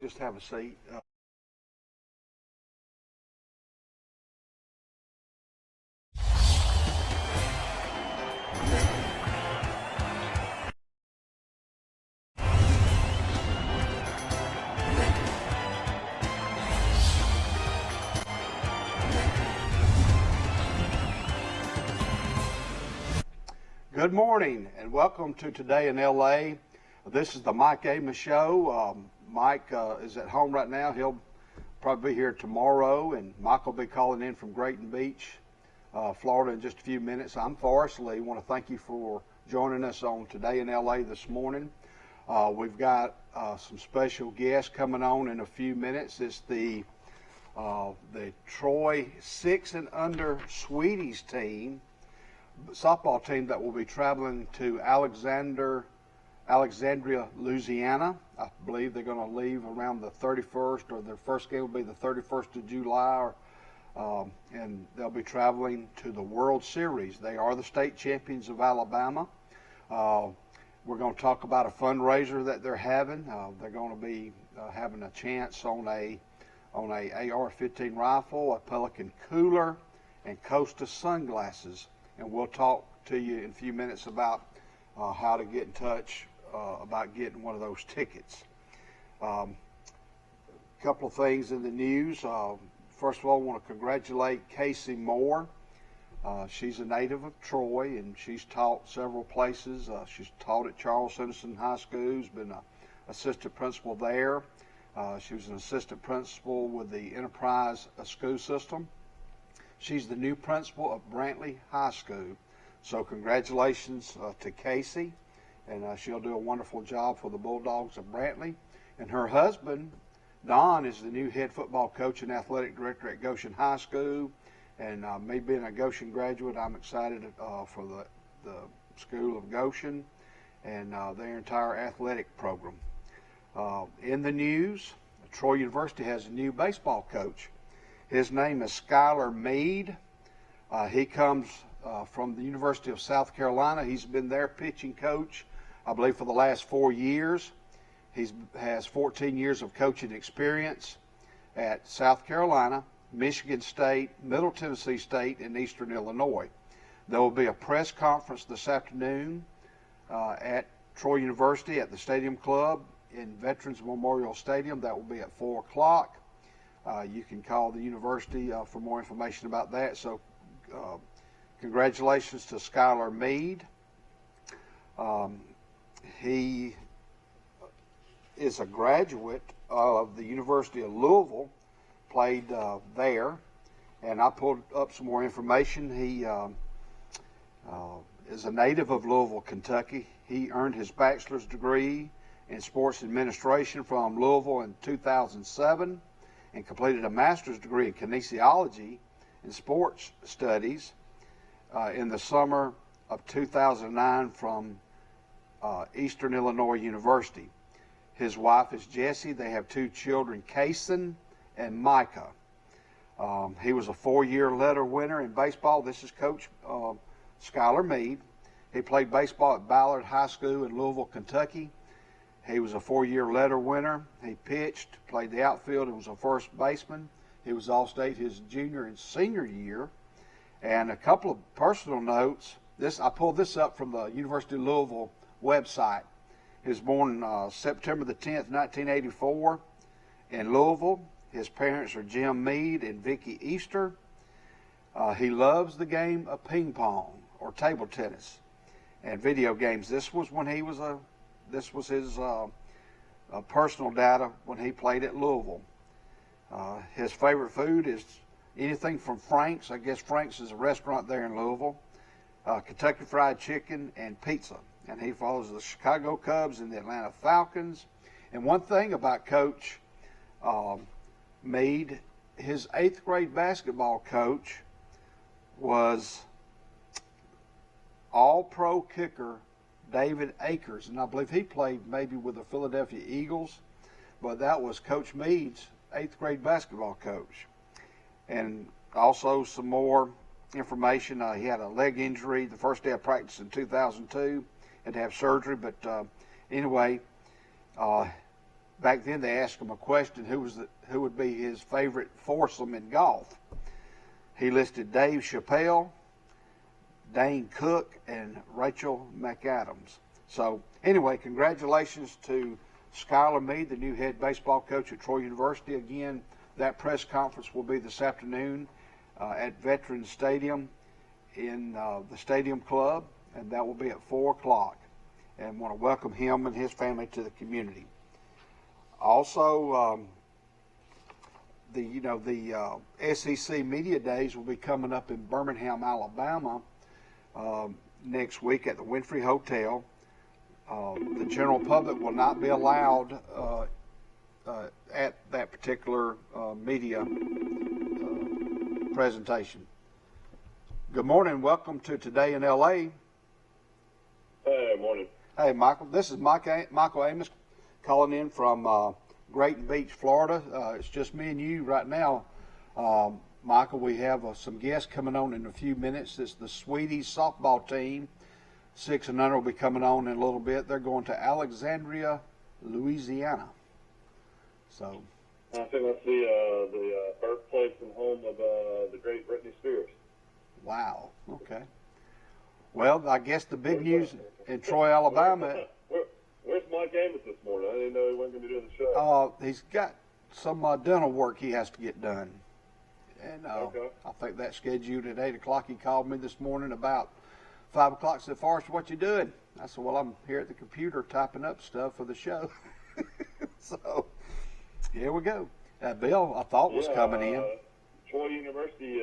Just have a seat. Good morning and welcome to Today in LA. This is the Mike Amos Show. Mike is at home right now. He'll probably be here tomorrow, and Mike will be calling in from Grayton Beach, Florida in just a few minutes. I'm Forrest Lee. I want to thank you for joining us on Today in LA this morning. We've got some special guests coming on in a few minutes. It's the Troy 6 and under Sweeties team, softball team that will be traveling to Alexandria, Louisiana. I believe they're going to leave around the 31st, or their first game will be the 31st of July, and they'll be traveling to the World Series. They are the state champions of Alabama. We're going to talk about a fundraiser that they're having. They're going to be having a chance on a AR-15 rifle, a Pelican cooler, and Costa sunglasses. And we'll talk to you in a few minutes about how to get in touch about getting one of those tickets. A couple of things in the news. First of all, I want to congratulate Casey Moore. She's a native of Troy, and she's taught several places. She's taught at Charles Henderson High School. She's been an assistant principal there. She was an assistant principal with the Enterprise School System. She's the new principal of Brantley High School. So congratulations to Casey, and she'll do a wonderful job for the Bulldogs of Brantley. And her husband, Don, is the new head football coach and athletic director at Goshen High School. And me being a Goshen graduate, I'm excited for the School of Goshen and their entire athletic program. In the news, Troy University has a new baseball coach. His name is Skylar Meade. He comes from the University of South Carolina. He's been their pitching coach, I believe, for the last 4 years. He has 14 years of coaching experience at South Carolina, Michigan State, Middle Tennessee State, and Eastern Illinois. There will be a press conference this afternoon at Troy University at the Stadium Club in Veterans Memorial Stadium. That will be at 4 o'clock. You can call the university for more information about that. So congratulations to Skylar Meade. He is a graduate of the University of Louisville, played there, and I pulled up some more information. He is a native of Louisville, Kentucky. He earned his bachelor's degree in sports administration from Louisville in 2007. And completed a master's degree in kinesiology and sports studies in the summer of 2009 from Eastern Illinois University. His wife is Jessie. They have 2 children, Kason and Micah. He was a 4-year letter winner in baseball. This is Coach Skylar Meade. He played baseball at Ballard High School in Louisville, Kentucky. He was a 4-year letter winner. He pitched, played the outfield, and was a first baseman. He was All-State his junior and senior year. And a couple of personal notes. I pulled this up from the University of Louisville website. He was born September the 10th, 1984 in Louisville. His parents are Jim Meade and Vicki Easter. He loves the game of ping pong or table tennis and video games. This was his personal data when he played at Louisville. His favorite food is anything from Frank's. I guess Frank's is a restaurant there in Louisville. Kentucky Fried Chicken and pizza. And he follows the Chicago Cubs and the Atlanta Falcons. And one thing about Coach Meade, his 8th grade basketball coach was all-pro kicker David Akers, and I believe he played maybe with the Philadelphia Eagles, but that was Coach Meade's 8th grade basketball coach. And also some more information. He had a leg injury the first day of practice in 2002, had to have surgery, but anyway, back then they asked him a question: who would be his favorite foursome in golf? He listed Dave Chappelle, Dane Cook, and Rachel McAdams. So anyway, congratulations to Skylar Meade, the new head baseball coach at Troy University. Again, that press conference will be this afternoon at Veterans Stadium in the Stadium Club, and that will be at 4 o'clock. And want to welcome him and his family to the community. Also, the SEC Media Days will be coming up in Birmingham, Alabama next week at the Winfrey Hotel. The general public will not be allowed at that particular media presentation. Good morning. Welcome to Today in L.A. Hey, morning. Hey, Michael. This is Michael Amos calling in from Grayton Beach, Florida. It's just me and you right now. Michael, we have some guests coming on in a few minutes. It's the Sweeties softball team. 6 and under will be coming on in a little bit. They're going to Alexandria, Louisiana. So I think that's the birthplace and home of the great Britney Spears. Wow. Okay. Well, I guess the big news in Troy, Alabama. Where's Mike Amos this morning? I didn't know he wasn't going to be doing the show. He's got some dental work he has to get done. And okay. I think that's scheduled at 8 o'clock. He called me this morning about 5 o'clock. Said, Forrest, what you doing? I said, well, I'm here at the computer typing up stuff for the show. So here we go. Bill, I thought was coming in. Troy University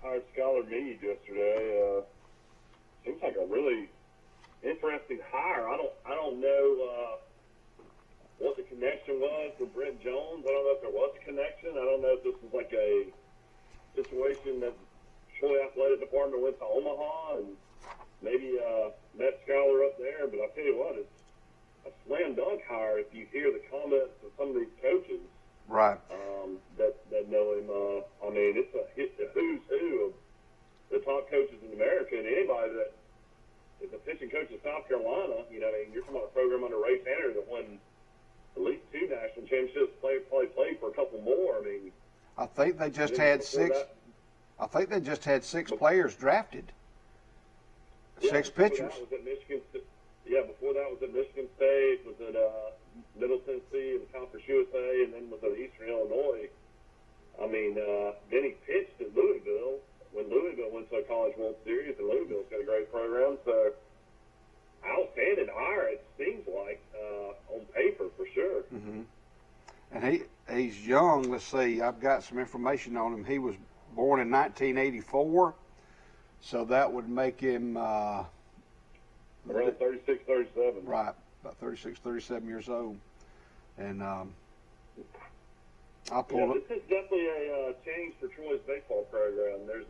hired Skylar Meade yesterday. Seems like a really interesting hire. I don't know what the connection was with Brent Jones. I don't know if there was a connection. I don't know if this was like a situation that Troy Athletic Department went to Omaha and maybe met Skylar up there. But I tell you what, it's a slam dunk hire if you hear the comments of some of these coaches. Right. That know him. I mean, it's a who's who of the top coaches in America, and anybody that is a pitching coach in South Carolina, I mean, you're talking about a program under Ray Tanner that won at least 2 national championships, probably played for a couple more. I mean, I think they just had 6. I think they just had 6 players drafted. 6 pitchers. Before that was at Michigan State, was at Middle Tennessee, and Conference USA, and then was at Eastern Illinois. I mean, then he pitched at Louisville when Louisville went to a College World Series, and Louisville's got a great program. So, outstanding hire, it seems like, on paper for sure. Mm-hmm. And he's young. Let's see, I've got some information on him. He was born in 1984, so that would make him around 36, 37. Right, about 36, 37 years old. And I'll pull it. This is definitely a change for Troy's baseball program. There's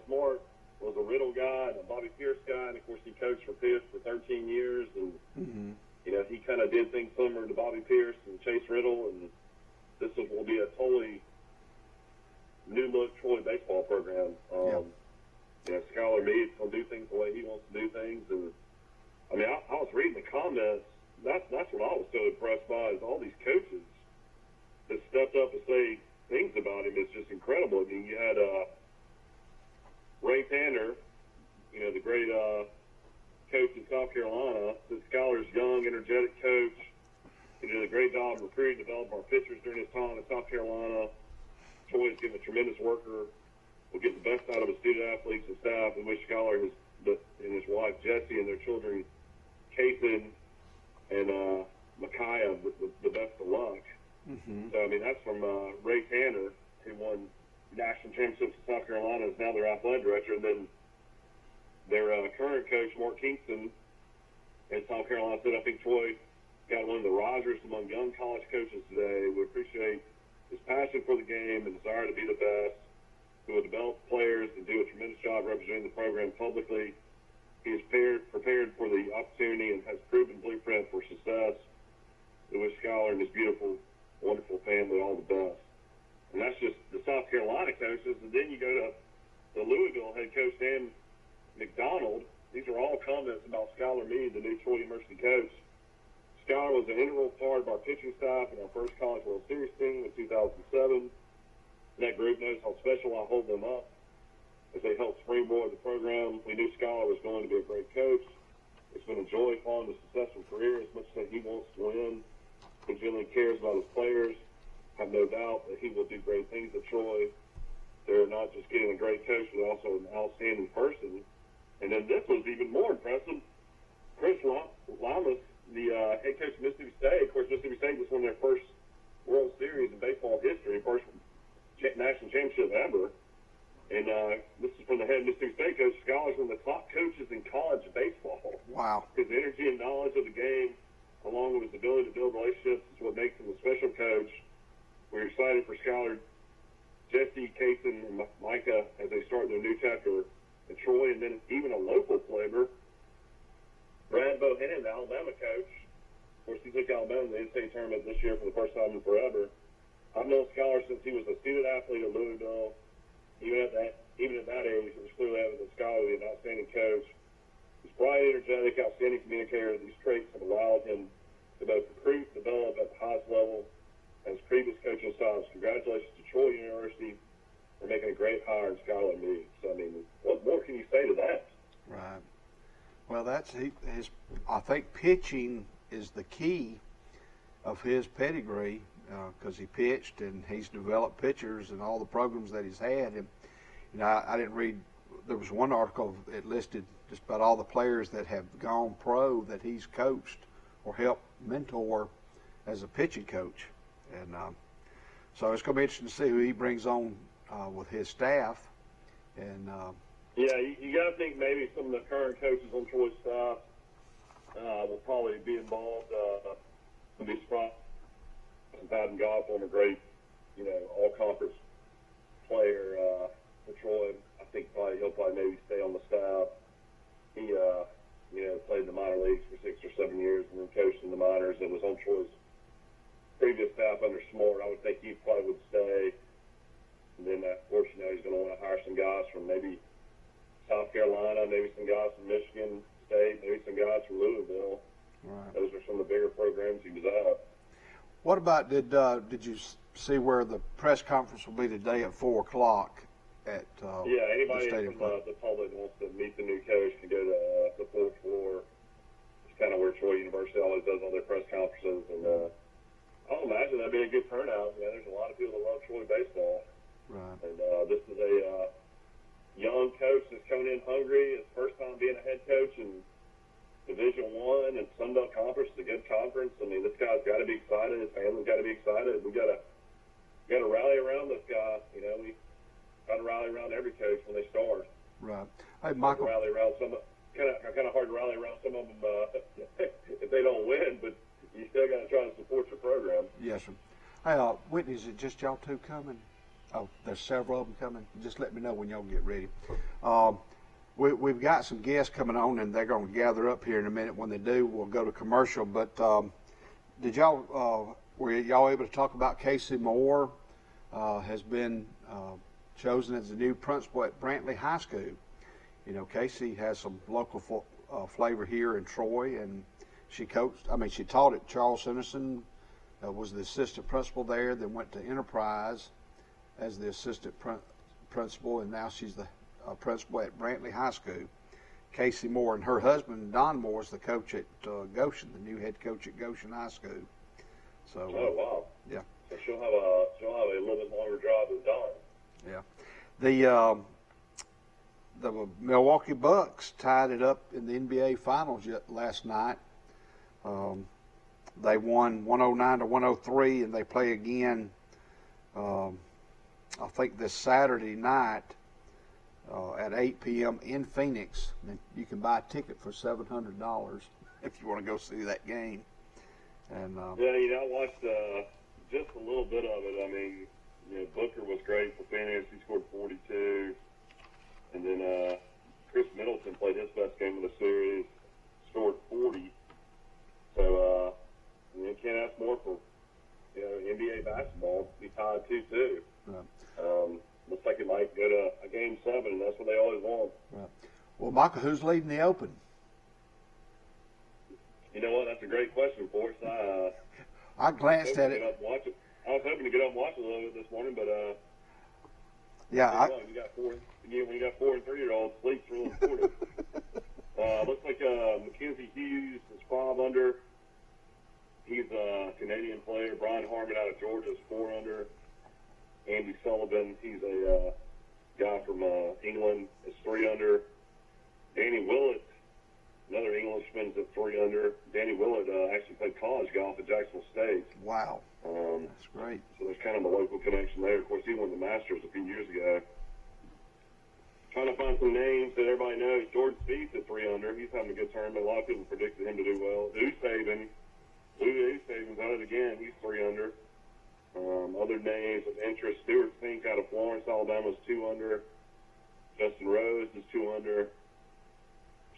Smart was a Riddle guy and a Bobby Pierce guy, and of course he coached for Pierce for 13 years, and he kind of did things similar to Bobby Pierce and Chase Riddle, and this will be a totally new look Troy baseball program. Skylar Meade's going to do things the way he wants to do things, and I mean, I was reading the comments. That's what I was so impressed by is all these coaches that stepped up and say things about him. It's just incredible. I mean, you had Ray Tanner, the great coach in South Carolina. Said Skylar's young, energetic coach. He did a great job recruiting, developing our pitchers during his time in South Carolina. Troy's getting a tremendous worker. Will get the best out of his student athletes and staff. We wish Skylar and his wife Jessie and their children Kathan and Micaiah the best of luck. Mm-hmm. So I mean, that's from Ray Tanner, who won national championships in South Carolina, is now their athletic director, and then their current coach Mark Kingston in South Carolina said, I think Troy got one of the risers among young college coaches today. We appreciate his passion for the game and desire to be the best, who will develop players and do a tremendous job representing the program publicly. He is prepared for the opportunity and has proven blueprint for success. We wish Skylar and his beautiful, wonderful family all the best. And that's just the South Carolina coaches. And then you go to the Louisville head coach, Dan McDonald. These are all comments about Skylar Meade, the new Troy University coach. Skylar was an integral part of our pitching staff in our first College World Series team in 2007. That group knows how special I hold them up as they help springboard the program. We knew Skylar was going to be a great coach. It's been a joy following a successful career. As much as he wants to win, he genuinely cares about his players. I have no doubt that he will do great things at Troy. They're not just getting a great coach, but also an outstanding person. And then this was even more impressive. Chris Amos, the head coach of Mississippi State. Of course, Mississippi State was won their first World Series in baseball history, first national championship ever. And this is from the head Mississippi State coach. Skylar's one of the top coaches in college baseball. Wow. His energy and knowledge of the game, along with his ability to build relationships, is what makes him a special coach. We're excited for Skylar, Jesse, Kason, and Micah as they start their new chapter at Troy, and then even a local flavor, Brad Bohannon, the Alabama coach. Of course, he took Alabama to the NCAA tournament this year for the first time in forever. I've known Skylar since he was a student athlete at Louisville. Even at that age, it was clearly evident that Skylar would be an outstanding coach. He's bright, energetic, outstanding communicator. These traits have allowed him to both recruit, develop at the highest level as previous coaching styles. Congratulations to Troy University for making a great hire in Skylar Meade. So, I mean, what more can you say to that? Right. Well, I think pitching is the key of his pedigree, because he pitched and he's developed pitchers and all the programs that he's had. And I didn't read. There was one article that listed just about all the players that have gone pro that he's coached or helped mentor as a pitching coach. And so it's going to be interesting to see who he brings on with his staff. And yeah, you got to think maybe some of the current coaches on Troy's staff will probably be involved. I'll be surprised. Bowden Goff, a great, all-conference player for Troy. I think he'll probably maybe stay on the staff. He, played in the minor leagues for 6 or 7 years and then coached in the minors and was on Troy's previous staff under Smart. I would think he probably would stay. And then, of course, he's going to want to hire some guys from maybe South Carolina, maybe some guys from Michigan State, maybe some guys from Louisville. Right. Those are some of the bigger programs he was at. What about did you see where the press conference will be today at 4:00 at yeah, anybody the stadium? From the public wants to meet the new coach can go to the fourth floor. It's kind of where Troy University always does all their press conferences, and I'll imagine that'd be a good turnout. There's a lot of people that love Troy baseball, right? And this is a young coach that's coming in hungry. His first time being a head coach and Division I and Sun Belt Conference is a good conference. I mean, this guy's got to be excited. His family's got to be excited. We got to rally around this guy. We got to rally around every coach when they start. Right. Hey, Michael. Rally around kind of hard to rally around some of them if they don't win, but you still got to try to support your program. Yes, sir. Hey, Whitney, is it just y'all two coming? Oh, there's several of them coming. Just let me know when y'all get ready. We've got some guests coming on, and they're going to gather up here in a minute. When they do, we'll go to commercial. But were y'all able to talk about Casey Moore has been chosen as the new principal at Brantley High School? Casey has some local flavor here in Troy, and she taught at Charles Henderson, was the assistant principal there, then went to Enterprise as the assistant principal, and now she's the principal at Brantley High School. Casey Moore and her husband Don Moore is the coach at Goshen, the new head coach at Goshen High School. So. Oh wow. Yeah. So she'll have a little bit longer drive than Yeah. Don. The Milwaukee Bucks tied it up in the NBA Finals last night. They won 109-103, and they play again. I think this Saturday night. At 8 p.m. in Phoenix. And you can buy a ticket for $700 if you want to go see that game. And yeah, I watched just a little bit of it. I mean, Booker was great for Phoenix. He scored 42. And then Chris Middleton played his best game of the series, scored 40. So you can't ask more for NBA basketball. Be tied 2-2. Right. Looks like it might go to a Game 7, and that's what they always want. Right. Well, Michael, who's leading the Open? You know what? That's a great question for us. I glanced at it. I was hoping to get up and watch a little bit this morning, but Yeah, when you got 4 and 3-year-olds, sleep's real important. Looks like Mackenzie Hughes is 5 under. He's a Canadian player. Brian Harmon out of Georgia is 4 under. Andy Sullivan, he's a guy from England, is 3 under. Danny Willett, another Englishman, is at 3 under. Danny Willett actually played college golf at Jacksonville State. wow. That's great. So there's kind of a local connection there. Of course, he won the Masters a few years ago. Trying to find some names that everybody knows. Jordan Spieth's at 3 under. He's having a good tournament. A lot of people predicted him to do well. Lou Saban's at it again. He's 3 under. Other names of interest: Stuart Fink out of Florence, Alabama, is 2 under. Justin Rose is 2 under.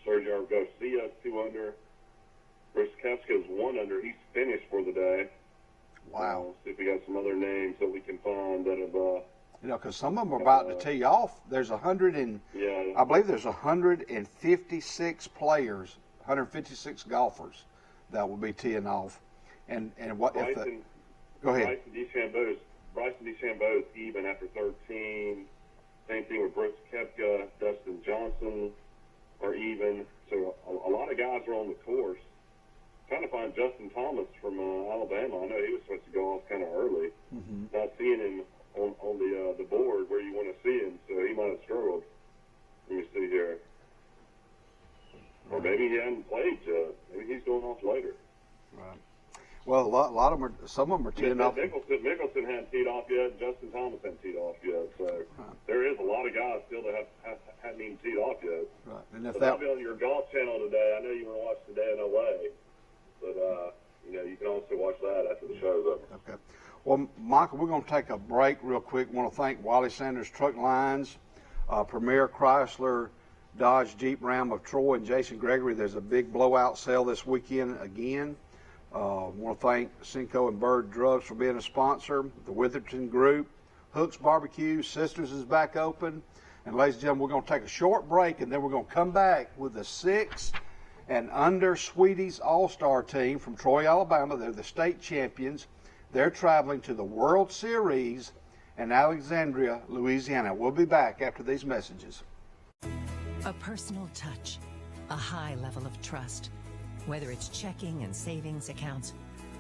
Sergio Garcia is 2 under. Chris Koepka is 1 under. He's finished for the day. Wow. See if we got some other names that we can find that have. Because some of them are about to tee off. There's I believe there's 156 players, 156 golfers that will be teeing off. And what if the? Go ahead. Bryson DeChambeau is even after 13. Same thing with Brooks Koepka, Dustin Johnson are even. So a lot of guys are on the course. Trying to find Justin Thomas from Alabama. I know he was supposed to go off kind of early. Mm-hmm. Not seeing him on the board where you want to see him, so he might have struggled. Let me see here. Or maybe he hadn't played yet. Maybe he's going off later. Right. Well, a lot of them some of them are teeing off. Mickelson hadn't teed off yet. Justin Thomas hadn't teed off yet. So there is a lot of guys still that haven't even teed off yet. Right. And if I'll be on your golf channel today. I know you want to watch Today in LA, but you can also watch that after the show's over. Okay. Well, Michael, we're going to take a break real quick. I want to thank Wally Sanders Truck Lines, Premier Chrysler, Dodge Jeep Ram of Troy, and Jason Gregory. There's a big blowout sale this weekend again. I want to thank Cinco and Bird Drugs for being a sponsor, the Witherton Group, Hooks Barbecue, Sisters is back open. And ladies and gentlemen, we're going to take a short break, and then we're going to come back with the 6 and under Sweeties All-Star team from Troy, Alabama. They're the state champions. They're traveling to the World Series in Alexandria, Louisiana. We'll be back after these messages. A personal touch, a high level of trust. Whether it's checking and savings accounts,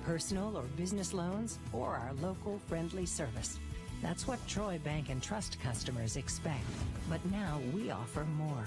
personal or business loans, or our local friendly service. That's what Troy Bank and Trust customers expect. But now we offer more.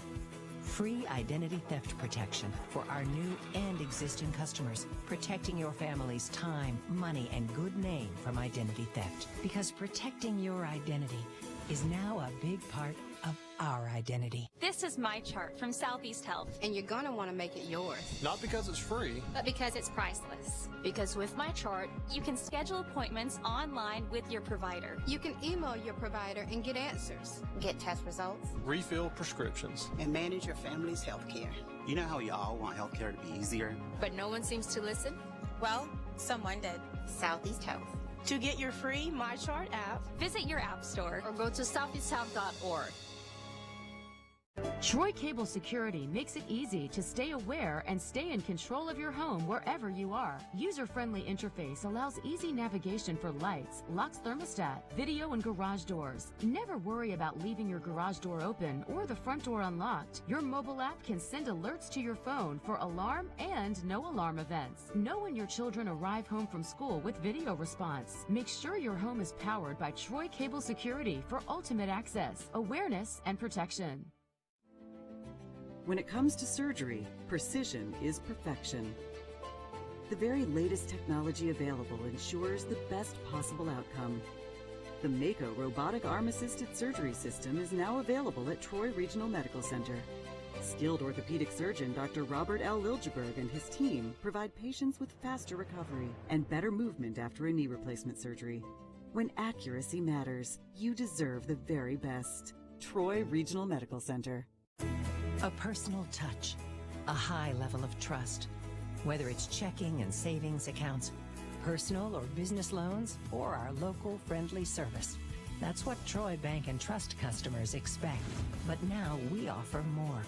Free identity theft protection for our new and existing customers, protecting your family's time, money, and good name from identity theft. Because protecting your identity is now a big part of our identity. This is my chart from Southeast Health. And you're going to want to make it yours. Not because it's free, But because it's priceless. Because with my chart, you can schedule appointments online with your provider. You can email your provider and get answers. Get test results, refill prescriptions. and manage your family's health care. You know how we all want healthcare to be easier? But no one seems to listen. Well, someone did. Southeast Health. To get your free My Chart app, Visit your app store. Or go to southeasthealth.org. Troy Cable Security makes it easy to stay aware and stay in control of your home wherever you are. User-friendly interface allows easy navigation for lights, locks thermostat, video, and garage doors. Never worry about leaving your garage door open or the front door unlocked. Your mobile app can send alerts to your phone for alarm and no alarm events. Know when your children arrive home from school with video response. Make sure your home is powered by Troy Cable Security for ultimate access, awareness, and protection. When it comes to surgery, precision is perfection. The very latest technology available ensures the best possible outcome. The Mako robotic arm-assisted surgery system is now available at Troy Regional Medical Center. Skilled orthopedic surgeon Dr. Robert L. Liljeberg and his team provide patients with faster recovery and better movement after a knee replacement surgery. When accuracy matters, you deserve the very best. Troy Regional Medical Center. A personal touch, a high level of trust. Whether it's checking and savings accounts, personal or business loans, or our local friendly service. That's what Troy Bank and Trust customers expect. But now we offer more.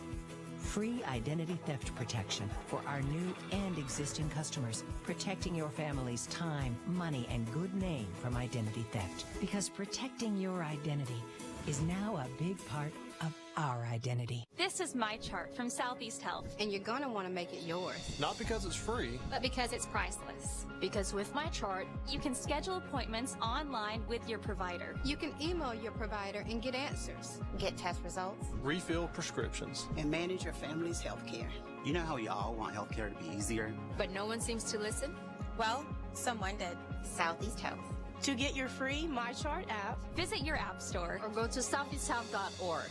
Free identity theft protection for our new and existing customers, protecting your family's time, money, and good name from identity theft. Because protecting your identity is now a big part of our identity. This is my chart from Southeast Health. And you're going to want to make it yours. Not because it's free, but because it's priceless. Because with my chart, you can schedule appointments online with your provider. You can email your provider and get answers. Get test results. refill prescriptions, and manage your family's health care. You know how we all want healthcare to be easier? But no one seems to listen? Well, someone did. Southeast Health. To get your free My Chart app, visit your app store or go to southeasthealth.org.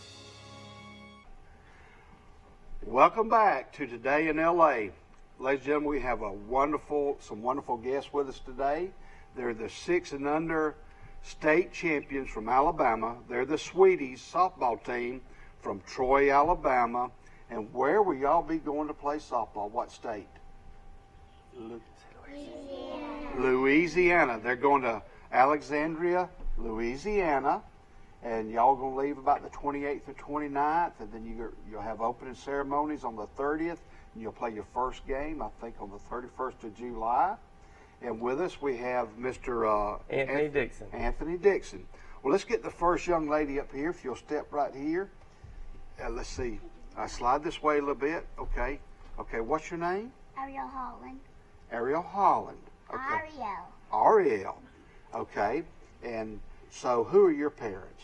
Welcome back to Today in LA. Ladies and gentlemen, we have some wonderful guests with us today. They're the 6 and under state champions from Alabama. They're the Sweeties softball team from Troy, Alabama. And where will y'all be going to play softball? What state? Louisiana. They're going to Alexandria, Louisiana. And y'all going to leave about the 28th or 29th, and then you'll have opening ceremonies on the 30th, and you'll play your first game, I think, on the 31st of July. And with us, we have Mr. Anthony Dixon. Anthony Dixon. Well, let's get the first young lady up here. If you'll step right here. Let's see. I slide this way a little bit. Okay. Okay, what's your name? Ariel Holland. Ariel Holland. Okay. Ariel. Okay. And so who are your parents?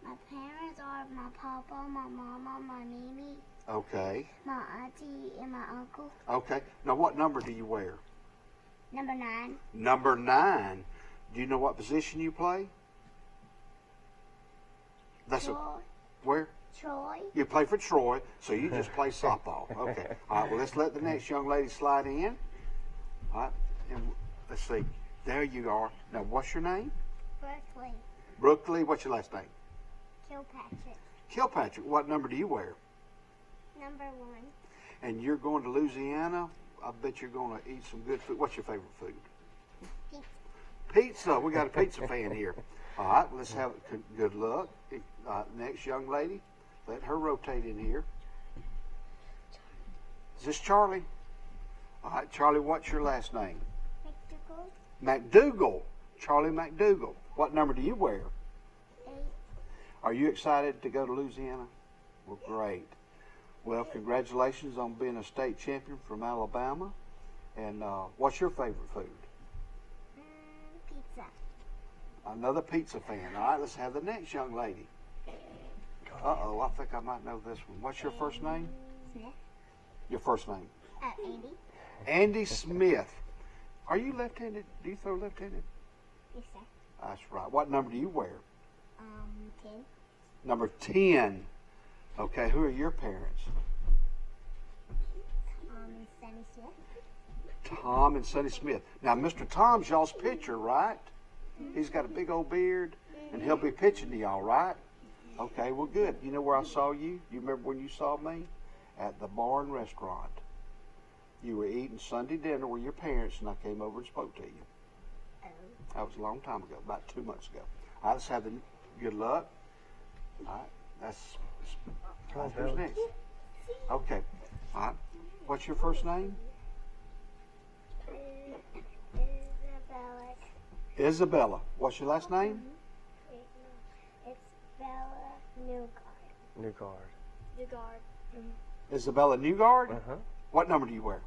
My parents are my papa, my mama, my Mimi. Okay. My auntie and my uncle. Okay. Now, what number do you wear? Number 9. Number 9. Do you know what position you play? Troy. Where? Troy. You play for Troy, so you just play softball. Okay. All right. Well, let's let the next young lady slide in. All right. And let's see. There you are. Now, what's your name? Brooklyn. Brooklyn. What's your last name? Kilpatrick. Kilpatrick. What number do you wear? Number 1. And you're going to Louisiana. I bet you're going to eat some good food. What's your favorite food? Pizza. Pizza. We got a pizza fan here. All right. Let's have good luck. Next young lady. Let her rotate in here. Is this Charlie? All right, Charlie, what's your last name? McDougal. Charlie McDougal. What number do you wear? 8. Are you excited to go to Louisiana? Well, great. Well, congratulations on being a state champion from Alabama. And what's your favorite food? Pizza. Another pizza fan. All right, let's have the next young lady. Uh-oh, I think I might know this one. What's your first name? Smith. Your first name? Andy. Andy Smith. Are you left-handed? Do you throw left-handed? Yes, sir. That's right. What number do you wear? 10. Number 10. Okay, who are your parents? Tom and Sunny Smith. Tom and Sonny Smith. Now, Mr. Tom's y'all's pitcher, right? He's got a big old beard, and he'll be pitching to y'all, right? Okay, well, good. You know where I saw you? You remember when you saw me? At the Barn Restaurant. You were eating Sunday dinner with your parents, and I came over and spoke to you. Oh. That was a long time ago, about 2 months ago. All right, let's have the good luck. All right, that's who's next? Okay. All right. What's your first name? Isabella. Isabella. What's your last name? It's Bella Newgard. Newgard. Isabella Newgard? Uh-huh. What number do you wear?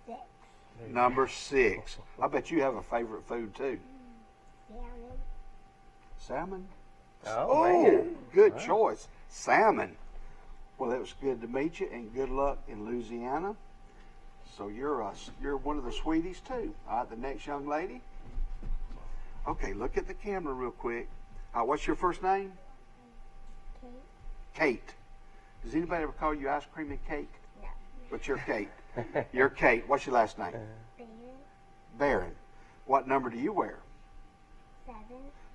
6. Number 6. I bet you have a favorite food, too. Salmon. Salmon? Oh, man. Good choice. Salmon. Well, it was good to meet you, and good luck in Louisiana. So you're one of the Sweeties, too. All right, the next young lady. Okay, look at the camera real quick. What's your first name? Kate. Kate. Does anybody ever call you ice cream and cake? No. But you're Kate. You're Kate. What's your last name? Baron. Barron. What number do you wear? 7.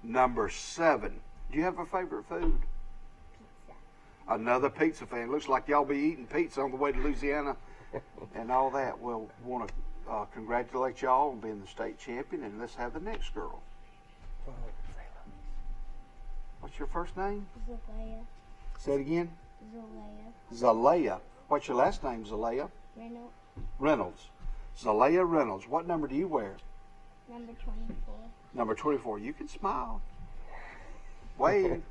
Number 7. Do you have a favorite food? Pizza. Another pizza fan. Looks like y'all be eating pizza on the way to Louisiana and all that. We'll want to congratulate y'all on being the state champion, and let's have the next girl. What's your first name? Zalea. Say it again. Zalea. Zalea. What's your last name, Zalea? Reynolds. Reynolds. Zalea Reynolds. What number do you wear? Number 24. Number 24. You can smile. Wave.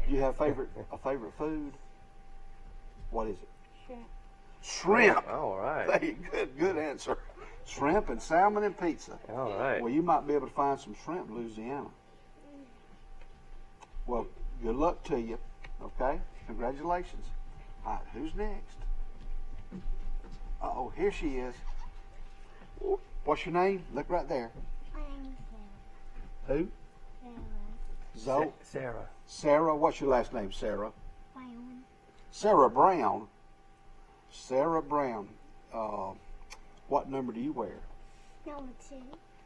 Do you have a favorite food? What is it? Shrimp. Shrimp. All right. Hey, good answer. Shrimp and salmon and pizza. All right. Well, you might be able to find some shrimp in Louisiana. Well, good luck to you. Okay? Congratulations. All right, who's next? Uh-oh, here she is. What's your name? Look right there. My name is Sarah. Who? Sarah. Zoe? Sarah. Sarah. What's your last name, Sarah? Brown. Sarah Brown. Sarah Brown. What number do you wear? Number 2.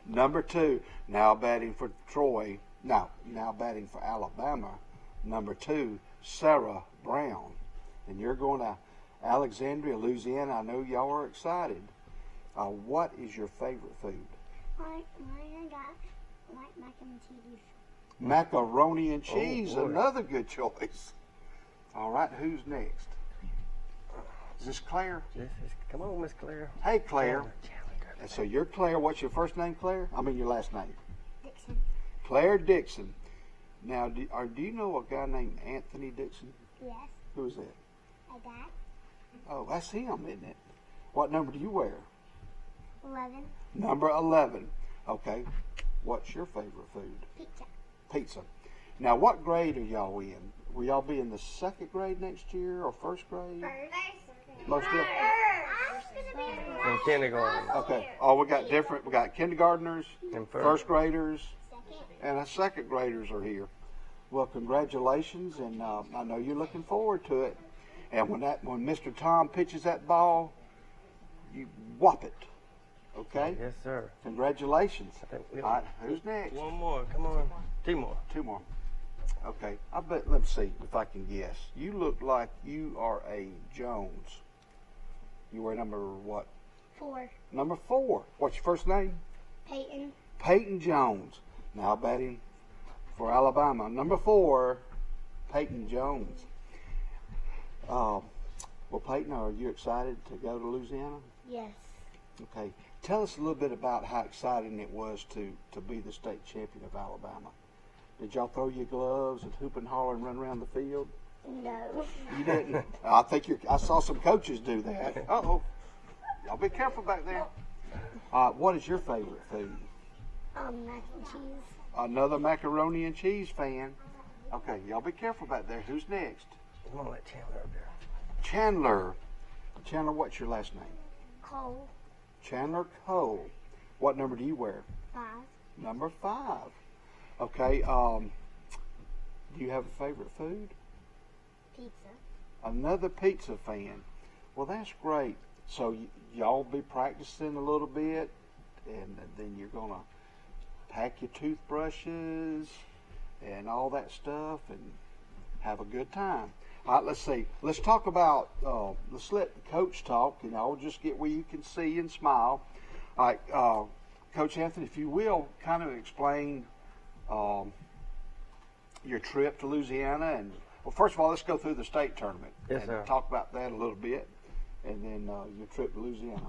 Number 2. Now batting for Troy. Now batting for Alabama. Number 2, Sarah Brown. And you're going to Alexandria, Louisiana. I know y'all are excited. What is your favorite food? I like mac and cheese. Macaroni and cheese. boy. Another good choice. All right, who's next? Is this Claire? Come on, Miss Claire. Hey, Claire. And so you're Claire. What's your first name, Claire? I mean your last name. Dixon. Claire Dixon. Now, do you know a guy named Anthony Dixon? Yes. Who is that? My dad. Oh, that's him, isn't it? What number do you wear? 11. Number 11. Okay. What's your favorite food? Pizza. Pizza. Now, what grade are y'all in? Will y'all be in the 2nd grade next year or 1st grade? Most of In kindergarten. Okay. Oh, we got different. We got kindergartners, And 1st graders, and 2nd graders are here. Well, congratulations, and I know you're looking forward to it. And when Mr. Tom pitches that ball, you whop it. Okay? Yes, sir. Congratulations. All right, who's next? One more. Come on. 2 more. 2 more. Okay. Let me see if I can guess. You look like you are a Jones. You wear number what? 4. Number 4. What's your first name? Peyton. Peyton Jones. Now batting for Alabama. Number 4, Peyton Jones. Well, Peyton, are you excited to go to Louisiana? Yes. Okay. Tell us a little bit about how exciting it was to be the state champion of Alabama. Did y'all throw your gloves and hoop and holler and run around the field? No. You didn't? I think I saw some coaches do that. Uh-oh. Y'all be careful back there. What is your favorite food? Mac and cheese. Another macaroni and cheese fan. Okay, y'all be careful back there. Who's next? Come on, let Chandler up there. Chandler. Chandler, what's your last name? Cole. Chandler Cole. What number do you wear? 5. Number 5. Okay, do you have a favorite food? Pizza. Another pizza fan. Well, that's great. So y'all be practicing a little bit, and then you're going to pack your toothbrushes and all that stuff and have a good time. All right, let's see. Let's talk about, let's let the coach talk, and I'll just get where you can see and smile. All right, Coach Anthony, if you will, kind of explain your trip to Louisiana. And well, first of all, let's go through the state tournament Yes, and sir. talk about that a little bit, and then your trip to Louisiana.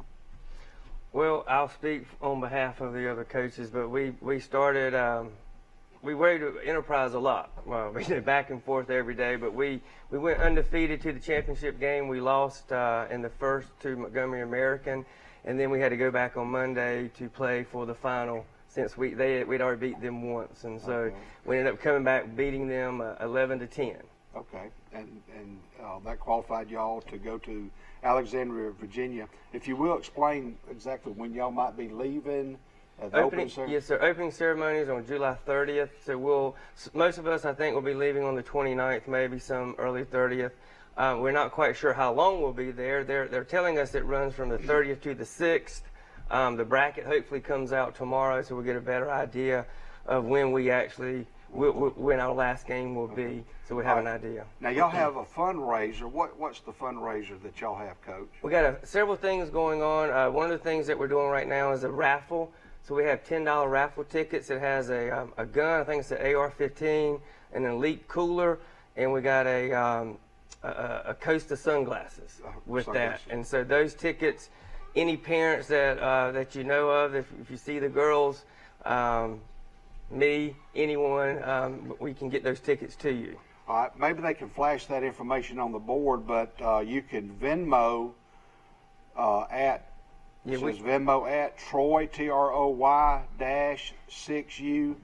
Well, I'll speak on behalf of the other coaches, but we started, we rode Enterprise a lot. Well, we did back and forth every day, but we went undefeated to the championship game. We lost in the first to Montgomery American, and then we had to go back on Monday to play for the final since we'd already beat them once. And so we ended up coming back beating them 11-10. Okay, and that qualified y'all to go to Alexandria, Virginia. If you will, explain exactly when y'all might be leaving. Yes, sir. Opening ceremony is on July 30th. So most of us, I think, will be leaving on the 29th, maybe some early 30th. We're not quite sure how long we'll be there. They're telling us it runs from the 30th to the 6th. The bracket hopefully comes out tomorrow, so we'll get a better idea of when we actually when our last game will be, so we have an idea. Now y'all have a fundraiser. What's the fundraiser that y'all have, Coach? We got several things going on. One of the things that we're doing right now is a raffle. So we have $10 raffle tickets. It has a gun. I think it's an AR-15. an Elite cooler, and we got a Costa sunglasses with that. And so those tickets, any parents that you know of, if you see the girls, me, anyone, we can get those tickets to you. All right, maybe they can flash that information on the board, but you can Venmo Venmo at Troy, TROY -6U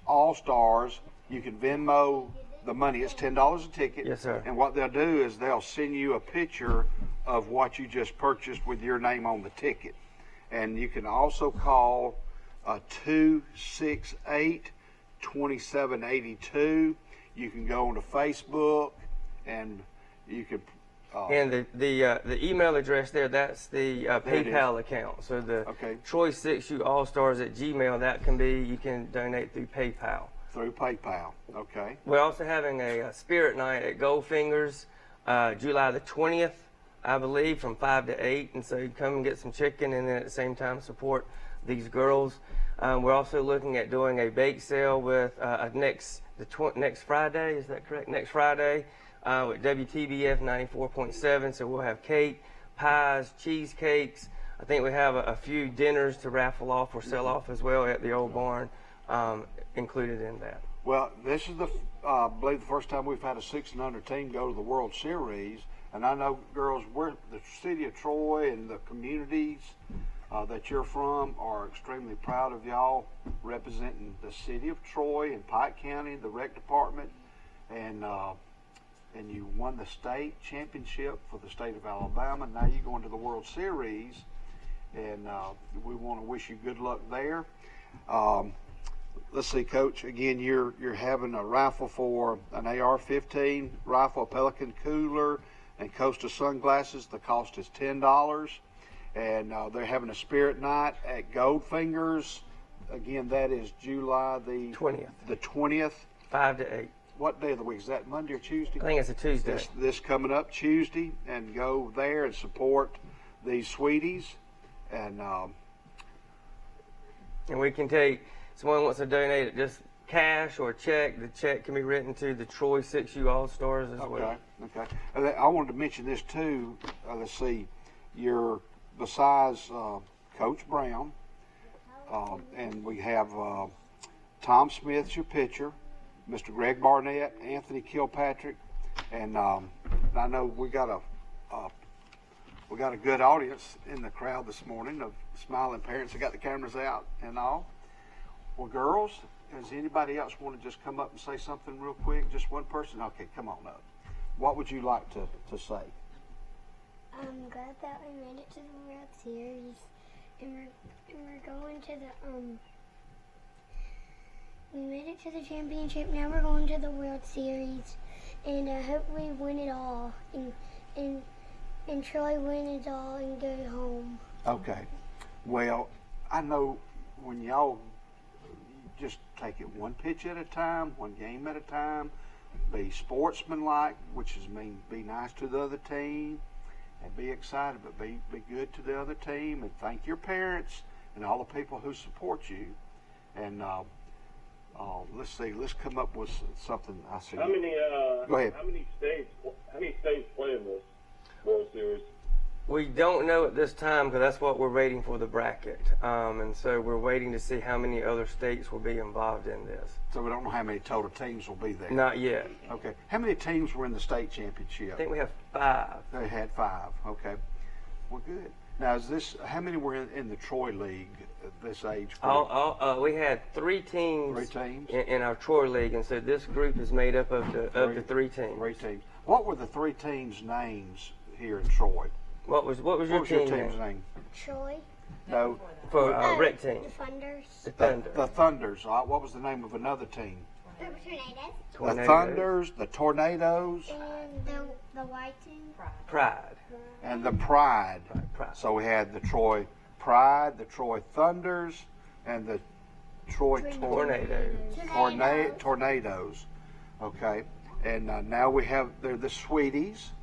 All Stars. You can Venmo the money. It's $10 a ticket. Yes, sir. And what they'll do is they'll send you a picture of what you just purchased with your name on the ticket. And you can also call 268-2782. You can go onto Facebook, and you can. And the email address there, that's the PayPal account. So the Troy6U All Stars at Gmail, that can be, you can donate through PayPal. Through PayPal, okay. We're also having a spirit night at Goldfinger's, July the 20th, I believe, from 5 to 8. And so you come and get some chicken, and then at the same time support these girls. We're also looking at doing a bake sale with next Friday. Is that correct? Next Friday with WTBF 94.7. So we'll have cake, pies, cheesecakes. I think we have a few dinners to raffle off or sell off as well at the old barn, included in that. Well, this is I believe the first time we've had a 6 and under team go to the World Series. And I know, girls, we're the city of Troy and the communities that you're from are extremely proud of y'all representing the city of Troy and Pike County, the rec department, and you won the state championship for the state of Alabama. Now you're going to the World Series, and we want to wish you good luck there. Let's see, Coach. Again, you're having a raffle for an AR-15 rifle, a Pelican cooler, and Costa sunglasses. The cost is $10. And they're having a spirit night at Goldfinger's. Again, that is July the 20th. The 20th. 5 to 8. What day of the week? Is that Monday or Tuesday? I think it's a Tuesday. This coming up Tuesday, and go there and support these sweeties. And we can take, someone wants to donate it just cash or check. The check can be written to the Troy6U All Stars as well. Okay. And I wanted to mention this too. Let's see. Besides Coach Brown, and we have Tom Smith's your pitcher, Mr. Greg Barnett, Anthony Kilpatrick, and I know we got a good audience in the crowd this morning of smiling parents that got the cameras out and all. Well, girls, does anybody else want to just come up and say something real quick? Just one person? Okay, come on up. What would you like to say? I'm glad that we made it to the World Series, and we're going to the we made it to the championship. Now we're going to the World Series, and I hope we win it all, and Troy win it all and go home. Okay. Well, I know when y'all just take it one pitch at a time, one game at a time, be sportsmanlike, which is be nice to the other team. And be excited, but be good to the other team, and thank your parents and all the people who support you. And let's see, let's come up with something. I see. How many? Go ahead. How many states play in this World Series? We don't know at this time, because that's what we're waiting for, the bracket. And so we're waiting to see how many other states will be involved in this. So we don't know how many total teams will be there? Not yet. Okay. How many teams were in the state championship? I think we have 5. They had 5. Okay. Well, good. Now, how many were in the Troy League at this age group? We had 3 teams. 3 teams? In our Troy League, and so this group is made up of the 3 teams. 3 teams. What were the 3 teams' names here in Troy? What was your team's name? Troy. No. For rec team. The Thunders. The Thunders. What was the name of another team? The Tornadoes. The Thunders, the Tornadoes. And the White team. Pride. And the Pride. Pride. So we had the Troy Pride, the Troy Thunders, and the Troy Tornadoes. Okay. And now they're the Sweeties.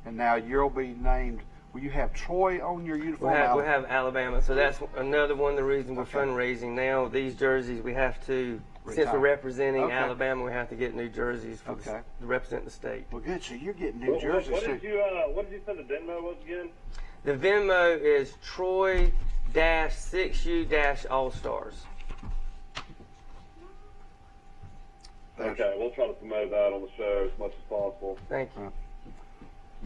And now you'll be named. Will you have Troy on your uniform? We'll have Alabama. So that's another one of the reasons we're fundraising now. These jerseys, we have to Since we're representing Okay. Alabama, we have to get new jerseys to represent the state. Well, good. So you're getting new jerseys What too. did you say the Venmo was again? The Venmo is Troy-6U-All-Stars. Okay, we'll try to promote that on the show as much as possible. Thank you.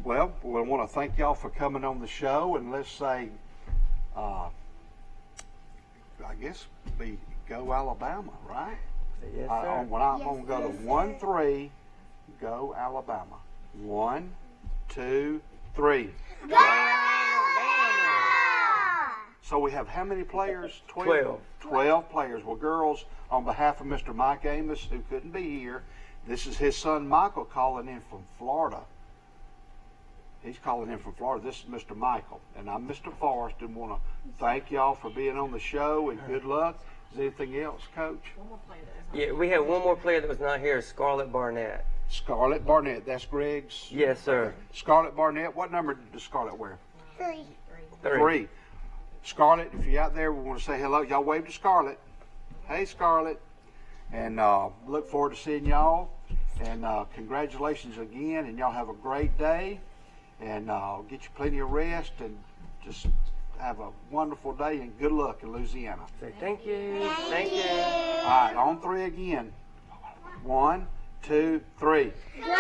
Well, we want to thank y'all for coming on the show, and let's say, I guess, go Alabama, right? Yes, sir. When I'm going to go to 1-3, go Alabama. 1, 2, 3. Go Alabama! So we have how many players? 12. 12 players. Well, girls, on behalf of Mr. Mike Amos, who couldn't be here, this is his son Michael calling in from Florida. He's calling in from Florida. This is Mr. Michael, and I'm Mr. Forrest, and want to thank y'all for being on the show, and good luck. Is there anything else, Coach? Yeah, we have one more player that was not here, Scarlett Barnett. Scarlett Barnett. That's Greg's? Yes, sir. Scarlett Barnett. What number does Scarlett wear? 3. 3. Scarlett, if you're out there, we want to say hello. Y'all wave to Scarlett. Hey, Scarlett. And look forward to seeing y'all. And congratulations again. And y'all have a great day. And get you plenty of rest. And just have a wonderful day. And good luck in Louisiana. Say thank you. Thank you. All right, on 3 again. 1, 2, 3. Go Alabama!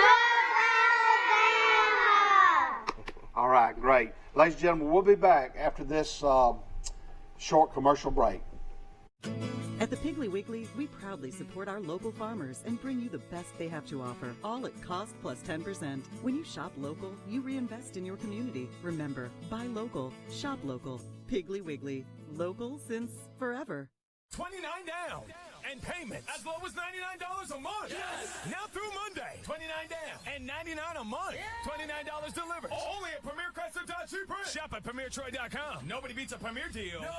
All right, great. Ladies and gentlemen, we'll be back after this short commercial break. At the Piggly Wiggly, we proudly support our local farmers and bring you the best they have to offer, all at cost plus 10%. When you shop local, you reinvest in your community. Remember, buy local, shop local. Piggly Wiggly, local since forever. $29 down and payments as low as $99 a month. Yes. Now through Monday, $29 down and $99 a month. Yeah. $29 delivered. Only at Premier Chrysler Dodge Jeep Ram. Shop at PremierTroy.com. Nobody beats a Premier deal. Nobody.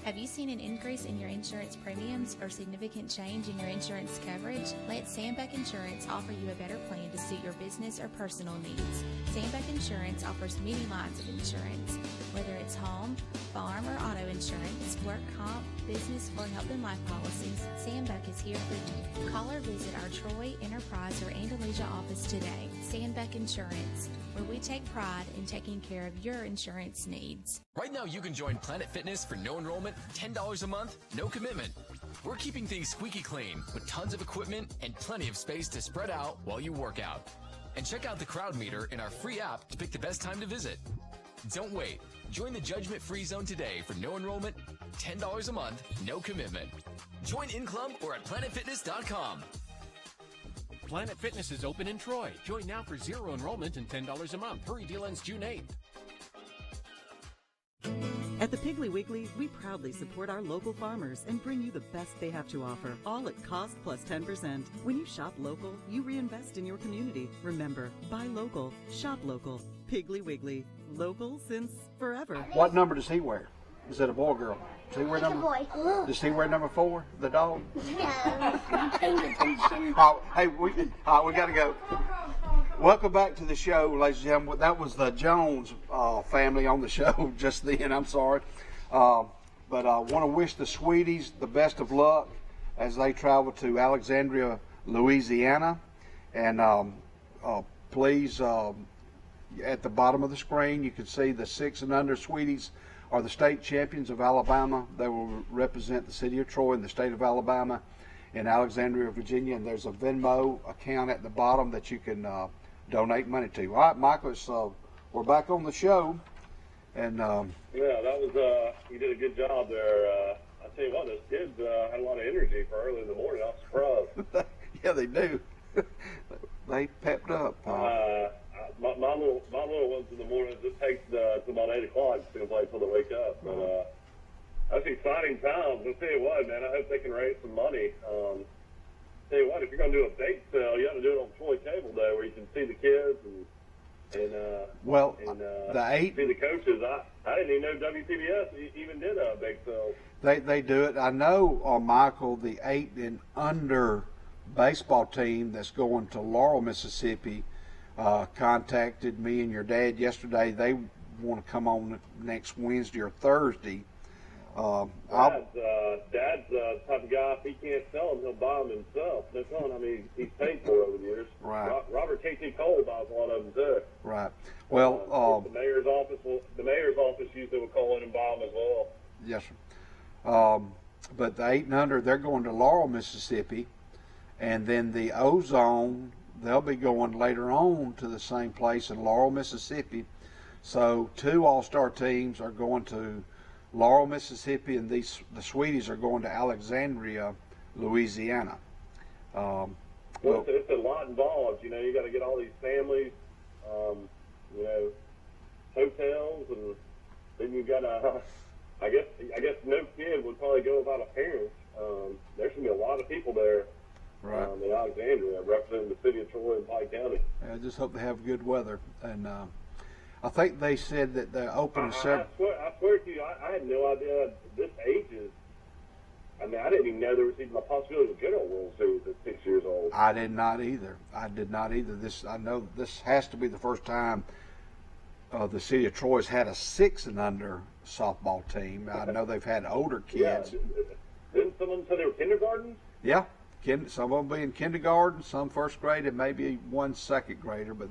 Have you seen an increase in your insurance premiums or significant change in your insurance coverage? Let Sandbeck Insurance offer you a better plan to suit your business or personal needs. Sandbeck Insurance offers many lines of insurance, whether it's home, farm, or auto insurance, work comp, business, or health and life policies. Sandbeck is here for you. Call or visit our Troy, Enterprise, or Andalusia office today. Sandbeck Insurance, where we take pride in taking care of your insurance needs. Right now, you can join Planet Fitness for no enrollment, $10 a month, no commitment. We're keeping things squeaky clean with tons of equipment and plenty of space to spread out while you work out. And check out the crowd meter in our free app to pick the best time to visit. Don't wait. Join the judgment-free zone today for no enrollment, $10 a month, no commitment. Join in club or at planetfitness.com. Planet Fitness is open in Troy. Join now for zero enrollment and $10 a month. Hurry, deal ends June 8th. At the Piggly Wiggly, we proudly support our local farmers and bring you the best they have to offer, all at cost plus 10%. When you shop local, you reinvest in your community. Remember, buy local, shop local. Piggly Wiggly, local since forever. What number does he wear? Is it a boy or girl? Does he wear number? Boy. Does he wear number 4? The dog? No. Paying attention. Hey, we got to go. Welcome back to the show, ladies and gentlemen. That was the Jones family on the show just then. I'm sorry. But I want to wish the Sweeties the best of luck as they travel to Alexandria, Louisiana. And please, at the bottom of the screen, you can see the 6 and under Sweeties are the state champions of Alabama. They will represent the city of Troy and the state of Alabama in Alexandria, Virginia. And there's a Venmo account at the bottom that you can donate money to. All right, Michael, we're back on the show. And yeah, that was you did a good job there. I tell you what, those kids had a lot of energy for early in the morning. I was surprised. Yeah, they do. They pepped up. My little ones in the morning, it takes to about 8 o'clock to play until they wake up. But that's exciting times. I'll tell you what, man, I hope they can raise some money. Tell you what, if you're going to do a bake sale, you have to do it on Troy Cable Day where you can see the kids and see the coaches. I didn't even know WCBS even did a bake sale. They do it. I know, Michael, the 8 and under baseball team that's going to Laurel, Mississippi, contacted me and your dad yesterday. They want to come on next Wednesday or Thursday Dad's the type of guy, if he can't sell them, he'll buy them himself. No telling how many he's paid for over the years. Right. Robert K.T. Cole buys a lot of them too. Right. Well, the mayor's office usually will call in and buy them as well. Yes, sir. But the 8 and under, they're going to Laurel, Mississippi, and then the Ozone, they'll be going later on to the same place in Laurel, Mississippi. So 2 all-star teams are going to Laurel, Mississippi, and the Sweeties are going to Alexandria, Louisiana. Well, it's a lot involved. You know, you got to get all these families, you know, hotels, and then you got to. I guess no kid would probably go without a parent. There's gonna be a lot of people there. Right. In Alexandria, representing the city of Troy and Pike County. I just hope they have good weather, and I think they said that they're opening several. I swear to you, I had no idea this age is. I mean, I didn't even know there was even a possibility of getting a World Series at 6 years old. I did not either. I know this has to be the first time the city of Troy's had a 6 and under softball team. I know they've had older kids. Yeah. Didn't someone say they were kindergarten? Yeah. Some of them be in kindergarten, some first grade, and maybe one second grader. But